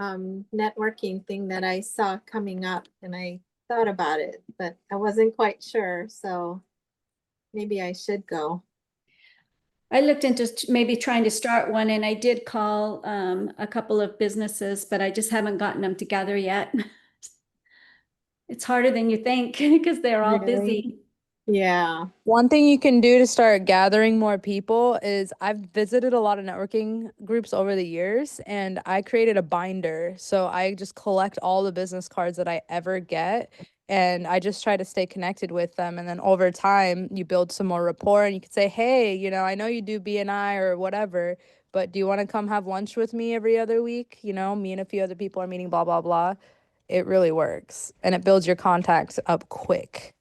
networking thing that I saw coming up and I thought about it, but I wasn't quite sure, so maybe I should go. I looked into maybe trying to start one, and I did call a couple of businesses, but I just haven't gotten them together yet. It's harder than you think because they're all busy. Yeah. One thing you can do to start gathering more people is I've visited a lot of networking groups over the years, and I created a binder. So I just collect all the business cards that I ever get, and I just try to stay connected with them. And then over time, you build some more rapport, and you can say, hey, I know you do BNI or whatever, but do you want to come have lunch with me every other week? Me and a few other people are meeting, blah, blah, blah. It really works, and it builds your contacts up quick.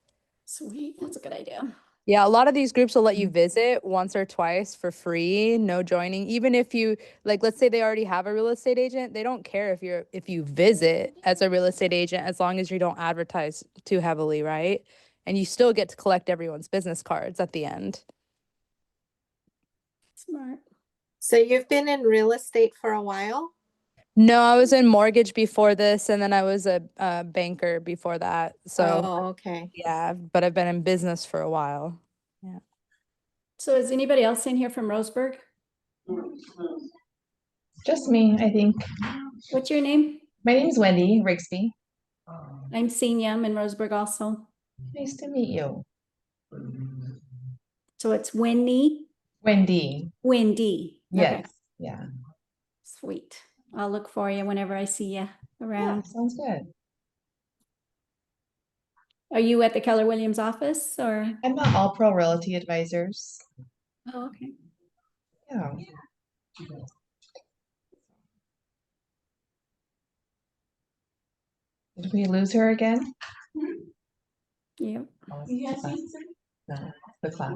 Sweet, that's a good idea. Yeah, a lot of these groups will let you visit once or twice for free, no joining. Even if you let's say they already have a real estate agent, they don't care if you visit as a real estate agent as long as you don't advertise too heavily, right? And you still get to collect everyone's business cards at the end. Smart. So you've been in real estate for a while? No, I was in mortgage before this, and then I was a banker before that. So Oh, okay. yeah, but I've been in business for a while. Yeah. So is anybody else in here from Roseburg? Just me, I think. What's your name? My name's Wendy Rigsby. I'm Senia. I'm in Roseburg also. Nice to meet you. So it's Wendy. Wendy. Wendy. Yes. Okay. Yeah. Sweet. I'll look for you whenever I see you around. Yeah, sounds good. Are you at the Keller Williams office or? I'm at All Pro Realty Advisors. Oh, okay. Yeah. Did we lose her again? Yep. No. the class.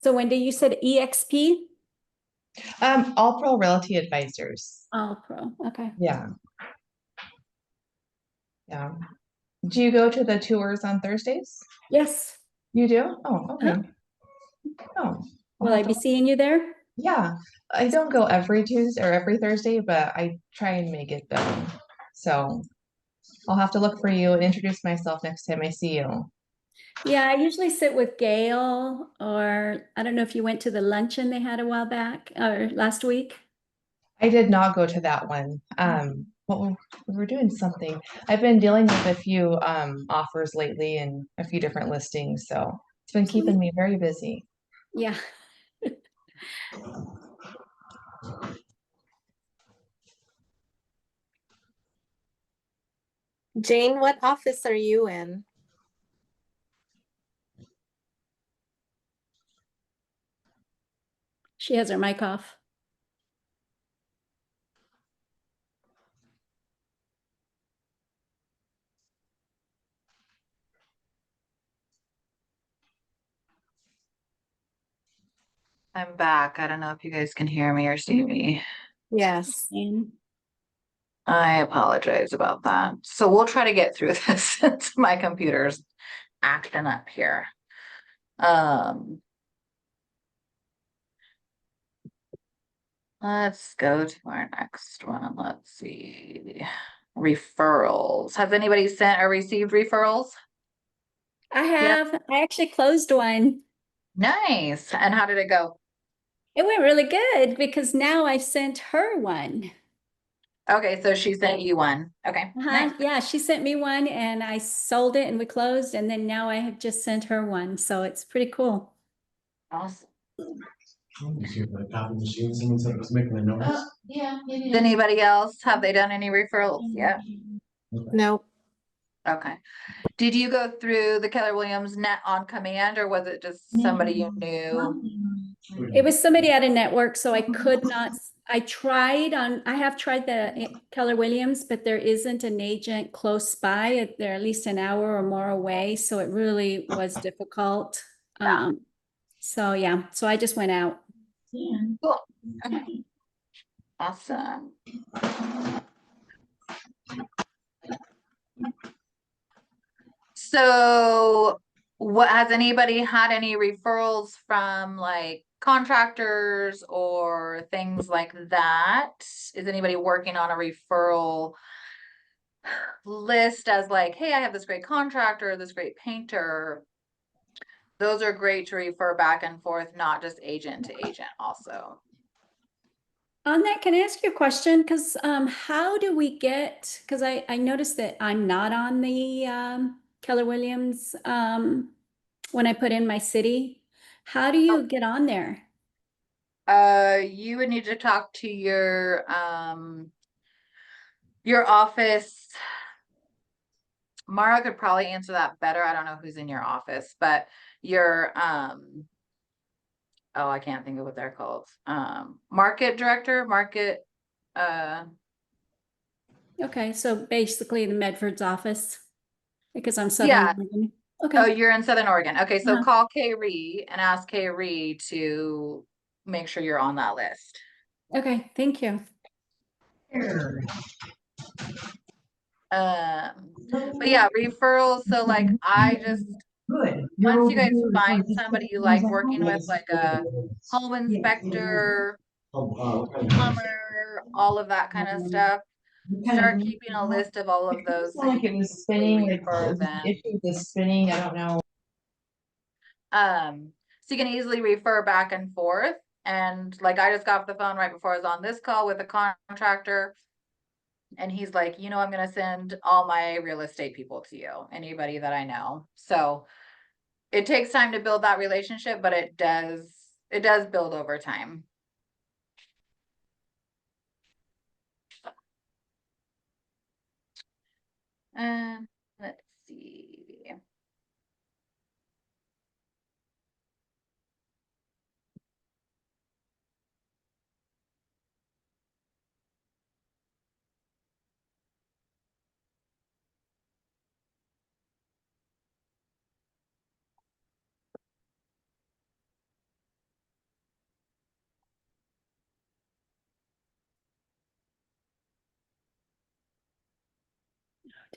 So Wendy, you said EXP? All Pro Realty Advisors. All Pro. Okay. Yeah. Yeah. Do you go to the tours on Thursdays? Yes. You do? Oh, okay. Oh, I'll Will I have be to- seeing you there? Yeah, I don't go every Tuesday or every Thursday, but I try and make it though. So I'll have to look for you and introduce myself next time I see you. Yeah, I usually sit with Gail, or I don't know if you went to the luncheon they had a while back or last week. I did not go to that one. Well, we were doing something. I've been dealing with a few offers lately and a few different listings, so it's been keeping me very busy. Yeah. Jane, what office are you in? She has her mic off. I'm back. I don't know if you guys can hear me or see me. Yes. I apologize about that. So we'll try to get through this since my computer's acting up here. Let's go to our next one. Let's see. Referrals. Has anybody sent or received referrals? I have. I actually closed one. Nice. And how did it go? It went really good because now I've sent her one. Okay, so she sent you one. Okay. Nice. Yeah, she sent me one and I sold it and we closed, and then now I have just sent her one. So it's pretty cool. Awesome. Copy machine, someone said it was making the noise. Does anybody else, have they done any referrals yet? No. Okay. Did you go through the Keller Williams net on command, or was it just somebody you knew? It was somebody at a network, so I could not. I have tried the Keller Williams, but there isn't an agent close by. They're at least an hour or more away, so it really was difficult. So yeah, so I just went out. Cool. Okay. Awesome. So what, has anybody had any referrals from like contractors or things like that? Is anybody working on a referral list as like, hey, I have this great contractor, this great painter? Those are great to refer back and forth, not just agent to agent also. On that, can I ask you a question? Because how do we get, because I noticed that I'm not on the Keller Williams when I put in my city. How do you get on there? You would need to talk to your office. Mara could probably answer that better. I don't know who's in your office, but your oh, I can't think of what they're called. Market director, market Okay, so basically the Medford's office, because I'm yeah. Southern Oregon. Oh, Okay. you're in Southern Oregon. Okay, so Uh-huh. call Kay Ree and ask Kay Ree to make sure you're on that list. Okay, thank you. But yeah, referrals. So like I just, Good. once you guys find somebody you like working with, like a home inspector, plumber, all of that kind of stuff, start keeping a list of all of those. It's not like it was spinning, like refer the them. issue with the spinning, I don't know. So you can easily refer back and forth. And like I just got off the phone right before I was on this call with a contractor. And he's like, you know, I'm going to send all my real estate people to you, anybody that I know. So it takes time to build that relationship, but it does build over time. Let's see.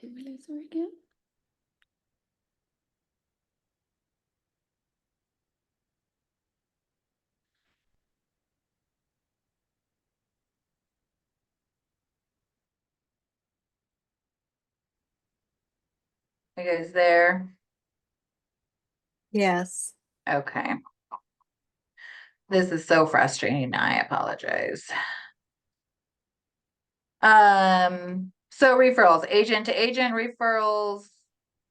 Did we lose her again? You guys there? Yes. Okay. This is so frustrating. I apologize. So referrals, agent to agent referrals,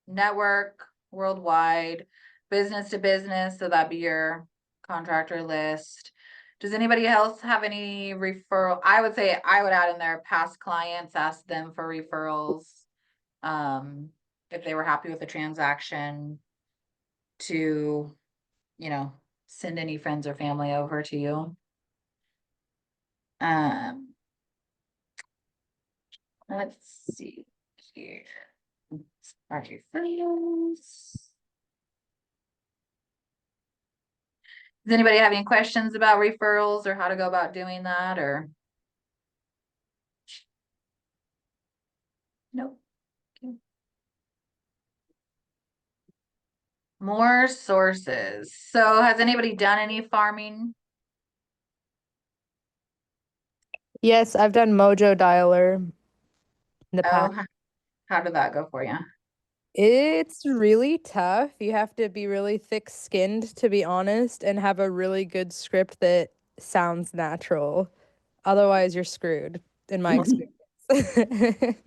network worldwide, business to business, so that'd be your contractor list. Does anybody else have any referral? I would say I would add in there past clients, ask them for referrals. If they were happy with the transaction, to, you know, send any friends or family over to you. Let's see here. Are you friends? Does anybody have any questions about referrals or how to go about doing that, or? Nope. Okay. More sources. So has anybody done any farming? Yes, I've done Mojo Dialer in the past. Oh, how did that go for you? It's really tough. You have to be really thick-skinned, to be honest, and have a really good script that sounds natural. Otherwise, you're screwed, in my experience.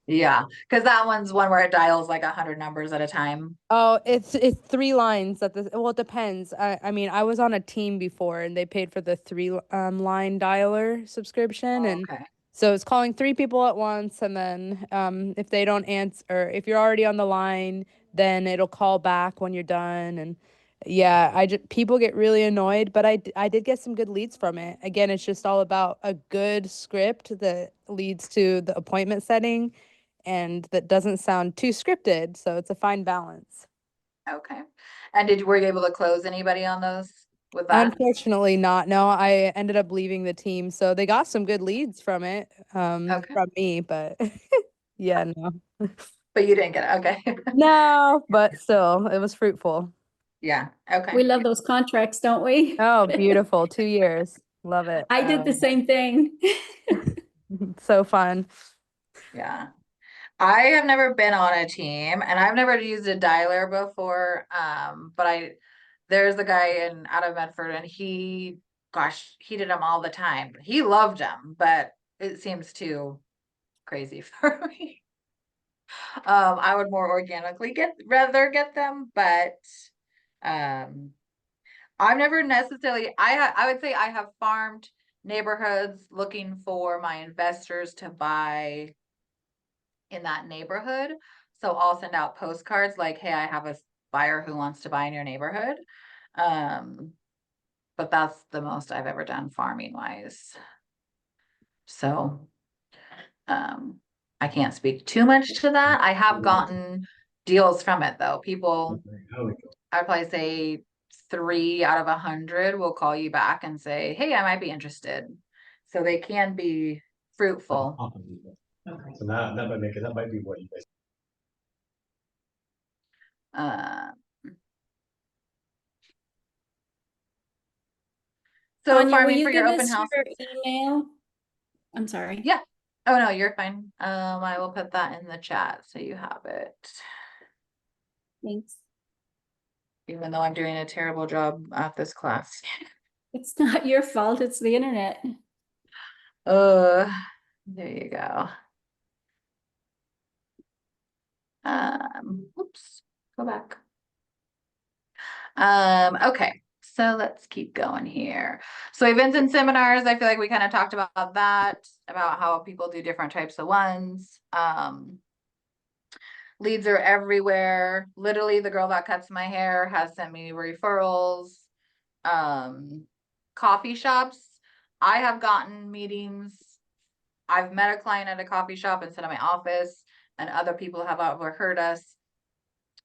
Yeah, because that one's one where it dials like 100 numbers at a time. Oh, it's 3 lines at the, well, it depends. I mean, I was on a team before and they paid for the 3 line dialer subscription, and Okay. so it's calling 3 people at once, and then if they don't answer, or if you're already on the line, then it'll call back when you're done. And yeah, people get really annoyed, but I did get some good leads from it. Again, it's just all about a good script that leads to the appointment setting and that doesn't sound too scripted, so it's a fine balance. Okay. And were you able to close anybody on those with that? Unfortunately not. No, I ended up leaving the team, so they got some good leads from it, Okay. from me, but yeah, no. But you didn't get it. Okay. No, but still, it was fruitful. Yeah. Okay. We love those contracts, don't we? Oh, beautiful. 2 years. Love it. I did the same thing. So fun. Yeah. I have never been on a team and I've never used a dialer before. But there's a guy out of Medford, and he did them all the time. He loved them, but it seems too crazy for me. I would more organically rather get them, but I've never necessarily, I would say I have farmed neighborhoods looking for my investors to buy in that neighborhood. So I'll send out postcards like, hey, I have a buyer who wants to buy in your neighborhood. But that's the most I've ever done farming wise. So I can't speak too much to that. I have gotten deals from it though. People, I'd probably say 3 out of 100 will call you back and say, hey, I might be interested. So they can be fruitful. So that might be what you guys. So Tanya, will farming you for your give open us house. your email? I'm sorry. Yeah. Oh no, you're fine. I will put that in the chat so you have it. Thanks. Even though I'm doing a terrible job at this class. It's not your fault, it's the internet. There you go. Oops, go back. Okay, so let's keep going here. So events and seminars, I feel like we kind of talked about that, about how people do different types of ones. Leads are everywhere. Literally, the girl that cuts my hair has sent me referrals. Coffee shops. I have gotten meetings. I've met a client at a coffee shop instead of my office, and other people have overheard us.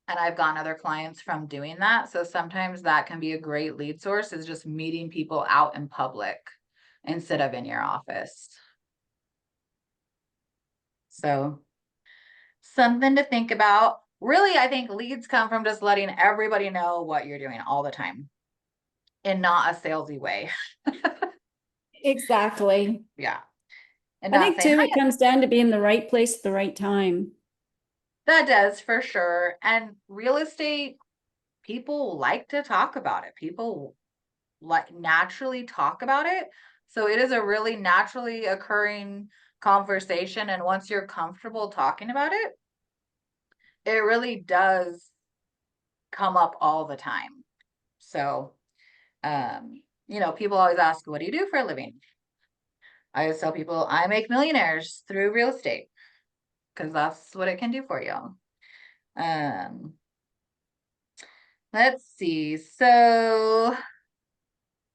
And I've gotten other clients from doing that. So sometimes that can be a great lead source, is just meeting people out in public instead of in your office. So something to think about. Really, I think leads come from just letting everybody know what you're doing all the time in not a salesy way. Exactly. Yeah. And I not think saying, too, "Hi." it comes down to being the right place at the right time. That does for sure. And real estate, people like to talk about it. People like naturally talk about it. So it is a really naturally occurring conversation. And once you're comfortable talking about it, it really does come up all the time. So, people always ask, what do you do for a living? I always tell people I make millionaires through real estate because that's what it can do for you. Let's see. So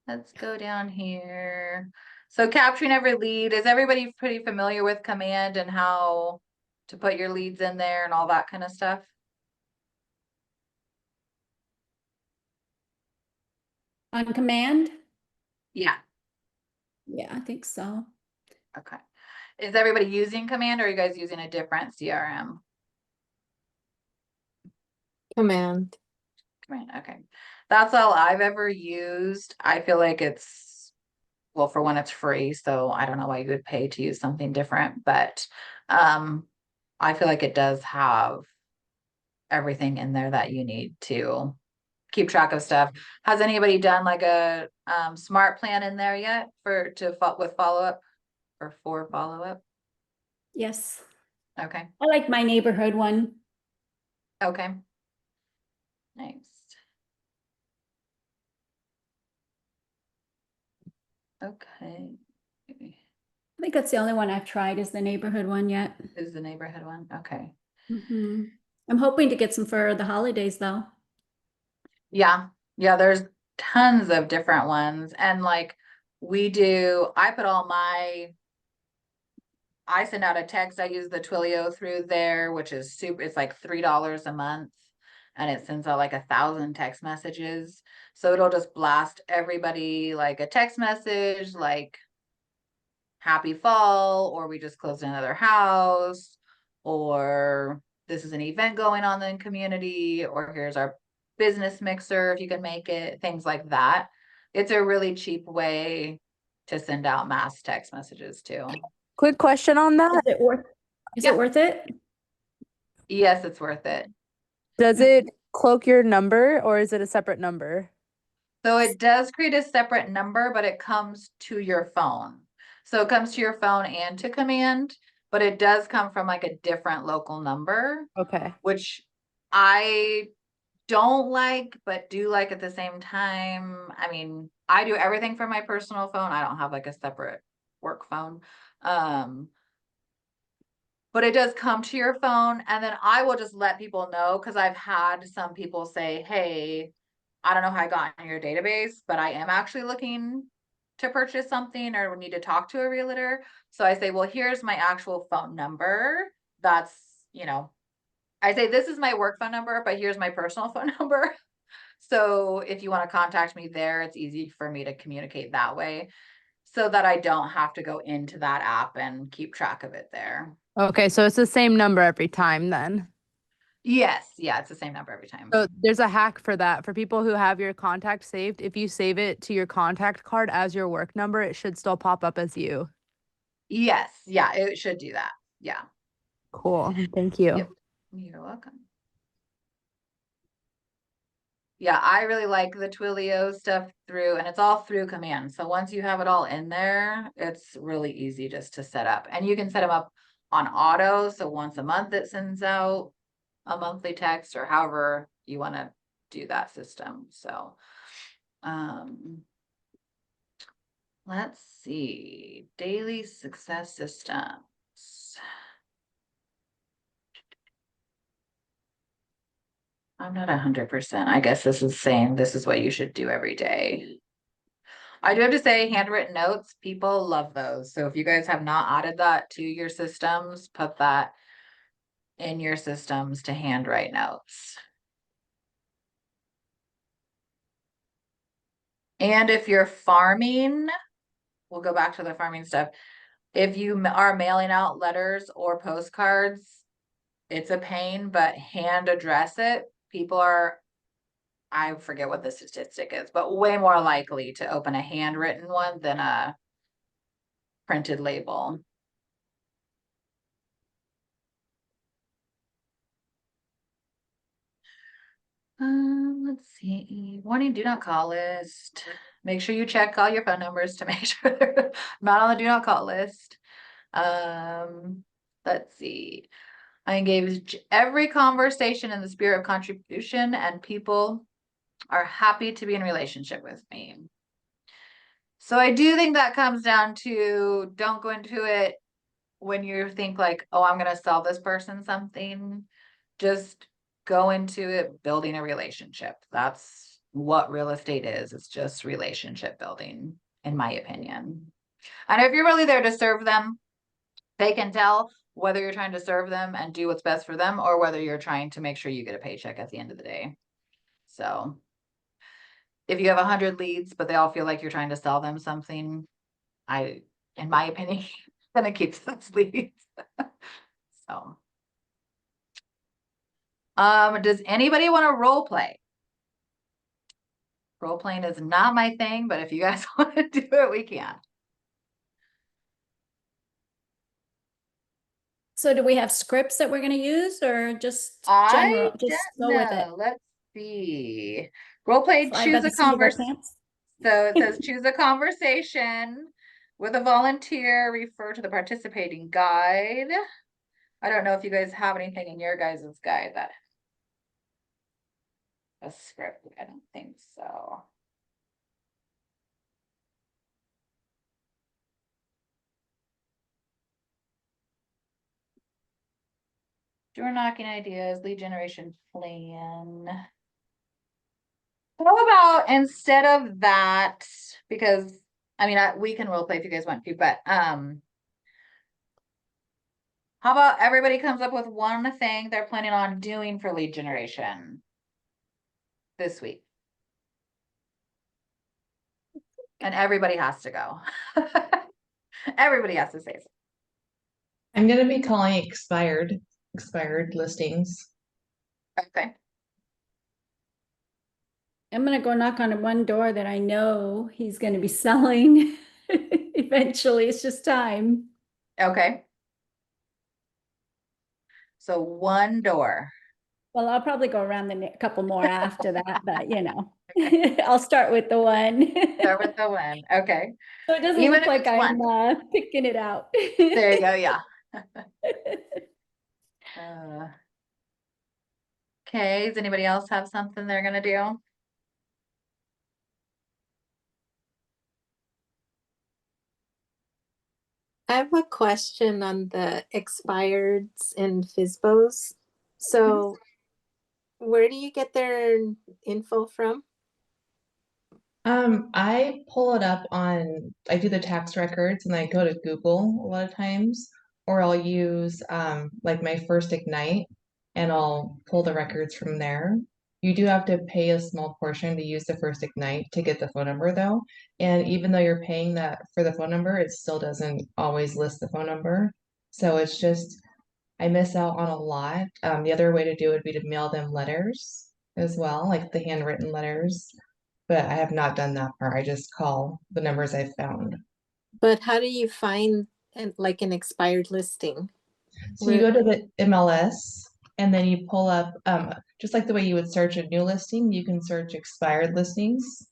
let's go down here. So capturing every lead, is everybody pretty familiar with Command and how to put your leads in there and all that kind of stuff? On Command? Yeah. Yeah, I think so. Okay. Is everybody using Command or are you guys using a different CRM? Command. Command. Okay. That's all I've ever used. I feel like well, for one, it's free, so I don't know why you would pay to use something different, but I feel like it does have everything in there that you need to keep track of stuff. Has anybody done like a smart plan in there yet with follow-up or for follow-up? Yes. Okay. I like my neighborhood one. Okay. Nice. Okay. I think that's the only one I've tried is the neighborhood one yet. Is the neighborhood one? Okay. I'm hoping to get some for the holidays though. Yeah. Yeah, there's tons of different ones. And like I send out a text. I use the Twilio through there, which is it's like $3 a month. And it sends out like 1,000 text messages. So it'll just blast everybody like a text message, like happy fall, or we just closed another house, or this is an event going on in the community, or here's our business mixer if you can make it, things like that. It's a really cheap way to send out mass text messages too. Quick question on that. Is it worth it? Yes, it's worth it. Does it cloak your number or is it a separate number? So it does create a separate number, but it comes to your phone. So it comes to your phone and to Command, but it does come from like a different local number. Okay. Which I don't like, but do like at the same time. I mean, I do everything from my personal phone. I don't have like a separate work phone. But it does come to your phone, and then I will just let people know because I've had some people say, hey, I don't know how I got in your database, but I am actually looking to purchase something or need to talk to a realtor. So I say, well, here's my actual phone number. That's, I say, this is my work phone number, but here's my personal phone number. So if you want to contact me there, it's easy for me to communicate that way so that I don't have to go into that app and keep track of it there. Okay, so it's the same number every time then. Yes, yeah, it's the same number every time. So there's a hack for that. For people who have your contact saved, if you save it to your contact card as your work number, it should still pop up as you. Yes, yeah, it should do that. Yeah. Cool. Thank you. Yep. You're welcome. Yeah, I really like the Twilio stuff and it's all through Command. So once you have it all in there, it's really easy just to set up. And you can set them up on auto. So once a month it sends out a monthly text or however you want to do that system. So let's see. Daily success systems. I'm not 100%. I guess this is saying this is what you should do every day. I do have to say handwritten notes, people love those. So if you guys have not added that to your systems, put that in your systems to handwrite notes. And if you're farming, we'll go back to the farming stuff. If you are mailing out letters or postcards, it's a pain, but hand address it. People are, I forget what the statistic is, but way more likely to open a handwritten one than a printed label. Let's see. Warning, do not call list. Make sure you check all your phone numbers to make sure they're not on the do not call list. Let's see. I engage every conversation in the spirit of contribution, and people are happy to be in relationship with me. So I do think that comes down to, don't go into it when you think like, oh, I'm gonna sell this person something. Just go into it building a relationship. That's what real estate is. It's just relationship building, in my opinion. And if you're really there to serve them, they can tell whether you're trying to serve them and do what's best for them, or whether you're trying to make sure you get a paycheck at the end of the day. So if you have 100 leads, but they all feel like you're trying to sell them something, in my opinion, gonna keep those leads. So, does anybody want to role play? Role playing is not my thing, but if you guys want to do it, we can. So do we have scripts that we're going to use, or just I general, just don't go with it? know. Let's see. Role play, Fly by choose the a seat of our conversation. pants? So it says choose a conversation with a volunteer, refer to the participating guide. I don't know if you guys have anything in your guys' guide that a script. I don't think so. Door knocking ideas, lead generation plan. How about instead of that, because I mean, we can role play if you guys want to, but how about everybody comes up with one thing they're planning on doing for lead generation this week? And everybody has to go. Everybody has to say something. I'm gonna be calling expired listings. Okay. I'm going to go knock on one door that I know he's going to be selling eventually. It's just time. Okay. So one door. Well, I'll probably go around a couple more after that, but I'll start with the one. Start with the one. Okay. So it doesn't Even look if like it's I'm one. picking it out. There you go. Yeah. Okay. Does anybody else have something they're gonna do? I have a question on the expireds and FISBOs. So where do you get their info from? I pull it up I do the tax records and I go to Google a lot of times, or I'll use like my First Ignite and I'll pull the records from there. You do have to pay a small portion to use the First Ignite to get the phone number though. And even though you're paying that for the phone number, it still doesn't always list the phone number. So it's just, I miss out on a lot. The other way to do it would be to mail them letters as well, like the handwritten letters. But I have not done that part. I just call the numbers I've found. But how do you find like an expired listing? So you go to the MLS and then you pull up, just like the way you would search a new listing, you can search expired listings.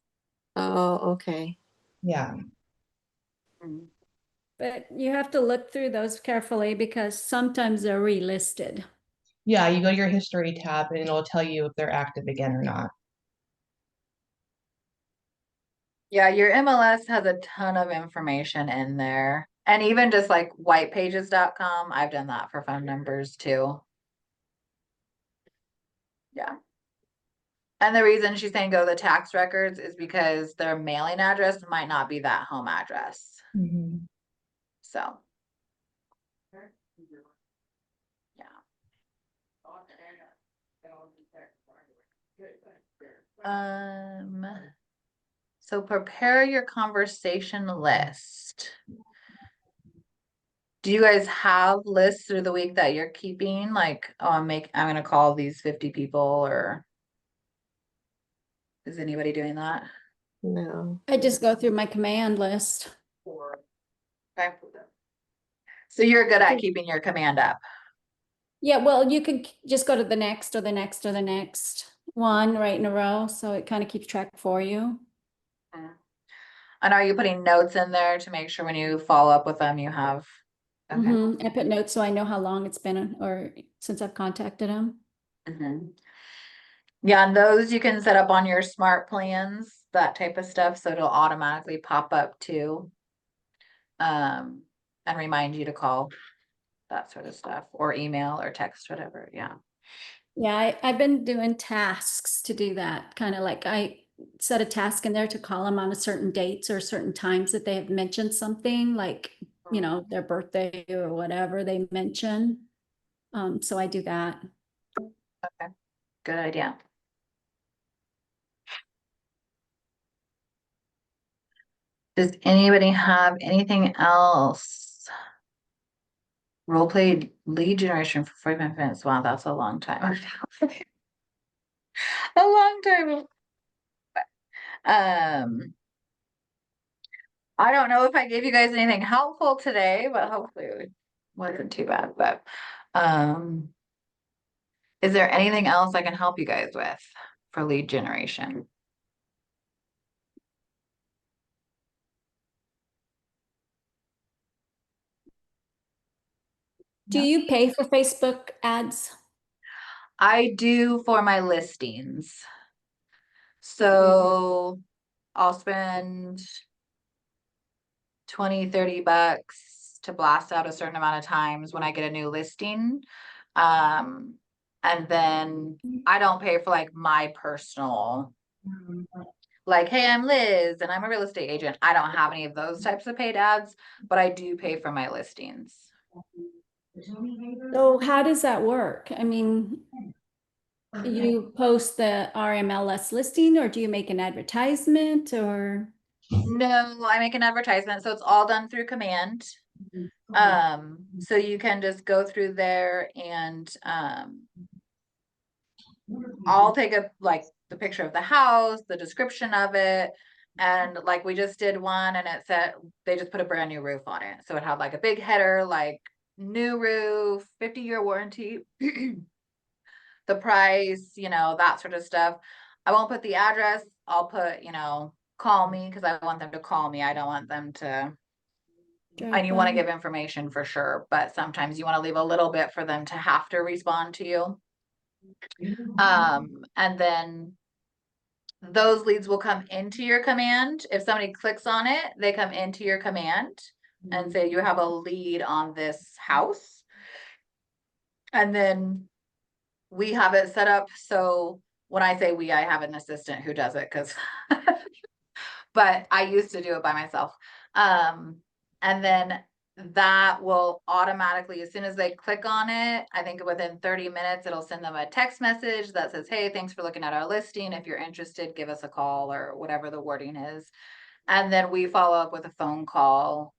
Oh, okay. Yeah. But you have to look through those carefully because sometimes they're relisted. Yeah, you go to your history tab and it'll tell you if they're active again or not. Yeah, your MLS has a ton of information in there. And even just like whitepages.com, I've done that for phone numbers too. Yeah. And the reason she's saying go to the tax records is because their mailing address might not be that home address. Mhm. So. Yeah. So prepare your conversation list. Do you guys have lists through the week that you're keeping? Like, oh, I'm gonna call these 50 people, or is anybody doing that? No. I just go through my command list. Okay. So you're good at keeping your command up. Yeah, well, you could just go to the next or the next or the next one right in a row. So it kind of keeps track for you. And are you putting notes in there to make sure when you follow up with them, you have? Okay. I put notes so I know how long it's been or since I've contacted them. Yeah, and those you can set up on your smart plans, that type of stuff, so it'll automatically pop up too. And remind you to call, that sort of stuff, or email or text, whatever, yeah. Yeah, I've been doing tasks to do that. Kind of like I set a task in there to call them on a certain dates or certain times that they have mentioned something like, you know, their birthday or whatever they mention. So I do that. Okay, good idea. Does anybody have anything else? Role play lead generation for 45 minutes. Wow, that's a long time. A long time. I don't know if I gave you guys anything helpful today, but hopefully it wasn't too bad. But is there anything else I can help you guys with for lead generation? Do you pay for Facebook ads? I do for my listings. So I'll spend 20, 30 bucks to blast out a certain amount of times when I get a new listing. And then I don't pay for like my personal, like, hey, I'm Liz and I'm a real estate agent. I don't have any of those types of paid ads, but I do pay for my listings. So how does that work? I mean, you post the RMLS listing or do you make an advertisement or? No, I make an advertisement, so it's all done through command. So you can just go through there and I'll take the picture of the house, the description of it, and like we just did one and it said they just put a brand new roof on it. So it had like a big header, like new roof, 50-year warranty, the price, that sort of stuff. I won't put the address. I'll put, call me, because I want them to call me. I don't want them to, and you want to give information for sure, but sometimes you want to leave a little bit for them to have to respond to you. And then those leads will come into your command. If somebody clicks on it, they come into your command and say you have a lead on this house. And then we have it set up so when I say we, I have an assistant who does it, because but I used to do it by myself. And then that will automatically, as soon as they click on it, I think within 30 minutes, it'll send them a text message that says, hey, thanks for looking at our listing. If you're interested, give us a call, or whatever the wording is. And then we follow up with a phone call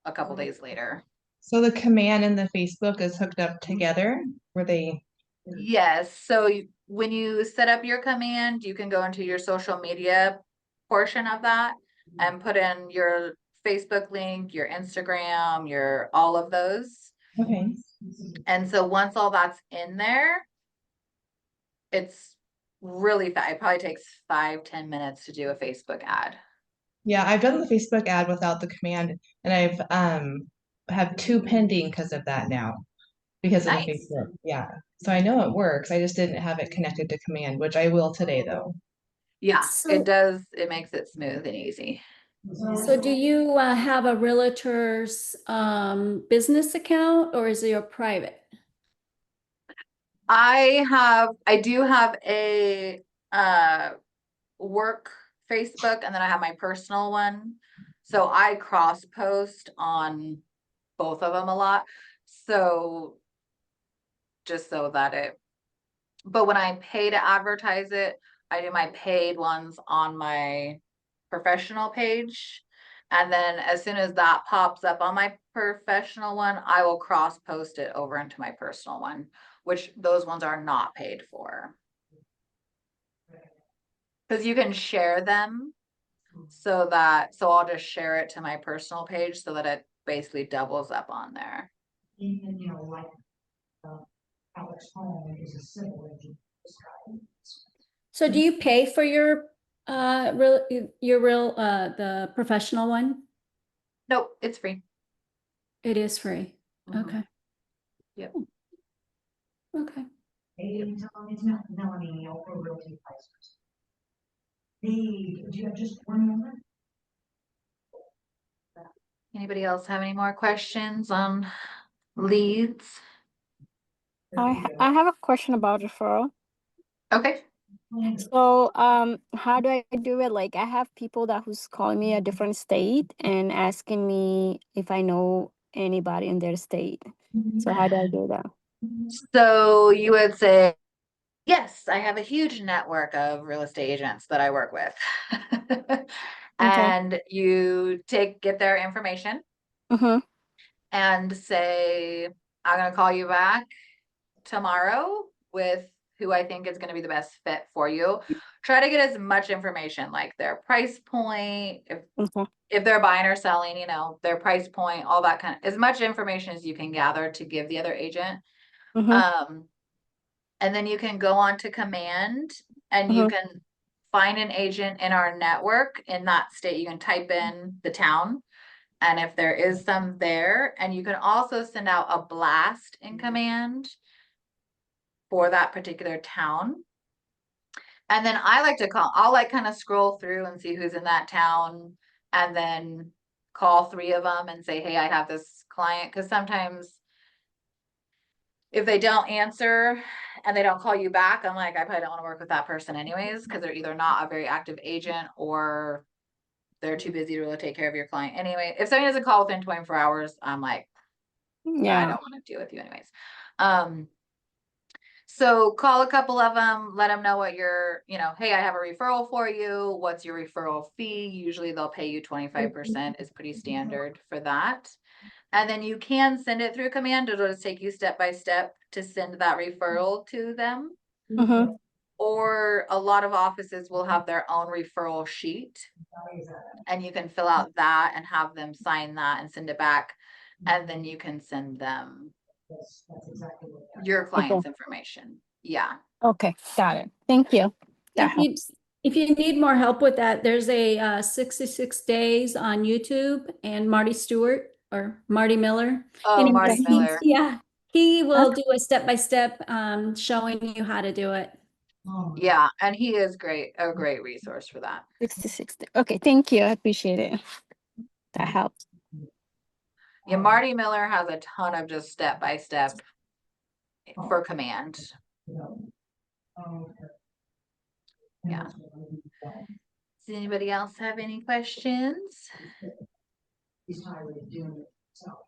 a couple days later. So the command and the Facebook is hooked up together? Were they? Yes. So when you set up your command, you can go into your social media portion of that and put in your Facebook link, your Instagram, your all of those. Okay. And so once all that's in there, it's really fast. It probably takes 5-10 minutes to do a Facebook ad. Yeah, I've done the Facebook ad without the command, and I've have 2 pending because of that now, because of the Facebook. Yeah. So I know it works. I just didn't have it connected to command, which I will today though. Yeah, So- it does. It makes it smooth and easy. So do you have a realtor's business account or is it your private? I do have a work Facebook, and then I have my personal one. So I cross post on both of them a lot. So just so that but when I pay to advertise it, I do my paid ones on my professional page. And then as soon as that pops up on my professional one, I will cross post it over into my personal one, which those ones are not paid for. Because you can share them so I'll just share it to my personal page so that it basically doubles up on there. Even, you know, like, Alex Home is a civil engineer. So do you pay for your the professional one? Nope, it's free. It is free. Mhm. Okay. Yep. Okay. It's Melanie Oprah Realty Advisors. Do you have just one moment? Anybody else have any more questions on leads? I have a question about referral. Okay. So, how do I do it? Like, I have people who's calling me a different state and asking me if I know anybody in their state. So how do I do that? So you would say, yes, I have a huge network of real estate agents that I work with. And you get their information Mm-hmm. and say, I'm gonna call you back tomorrow with who I think is gonna be the best fit for you. Try to get as much information, like their price point, if they're buying or selling, you know, their price point, all that as much information as you can gather to give the other agent. Mm-hmm. And then you can go on to Command and you can find an agent in our network in that state. You can type in the town, and if there is some there, and you can also send out a blast in Command for that particular town. And then I'll like kind of scroll through and see who's in that town, and then call 3 of them and say, hey, I have this client. Because sometimes if they don't answer and they don't call you back, I'm like, I probably don't want to work with that person anyways, because they're either not a very active agent or they're too busy to really take care of your client anyway. If somebody doesn't call within 24 hours, I'm like, I don't want to deal with you anyways. So call a couple of them, let them know what hey, I have a referral for you. What's your referral fee? Usually they'll pay you 25% is pretty standard for that. And then you can send it through Command. It'll just take you step by step to send that referral to them. Mm-hmm. Or a lot of offices will have their own referral sheet, and you can fill out that and have them sign that and send it back. And then you can send them your client's information. Yeah. Okay, got it. Thank you. If you need more help with that, there's a 66 Days on YouTube, and Marty Stewart or Marty Miller. Oh, Marty Miller. Yeah, he will do a step-by-step showing you how to do it. Yeah, and he is a great resource for that. 66. Okay, thank you. I appreciate it. That helps. Yeah, Marty Miller has a ton of just step-by-step for Command. Yeah. Does anybody else have any questions? He's tired of doing it himself.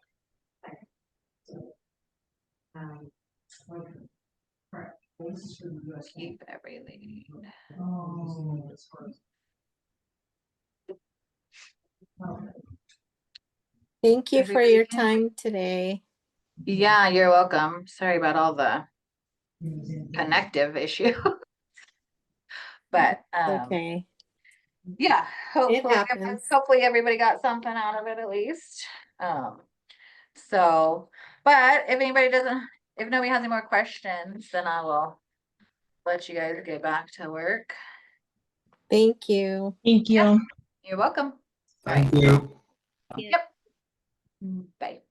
Keep every lead. Thank you for your time today. Yeah, you're welcome. Sorry about all the connective issue. But Okay. yeah, happens. hopefully everybody got something out of it at least. But if nobody has any more questions, then I will let you guys get back to work. Thank you. Thank you. You're welcome. Thank you. Yep. Bye.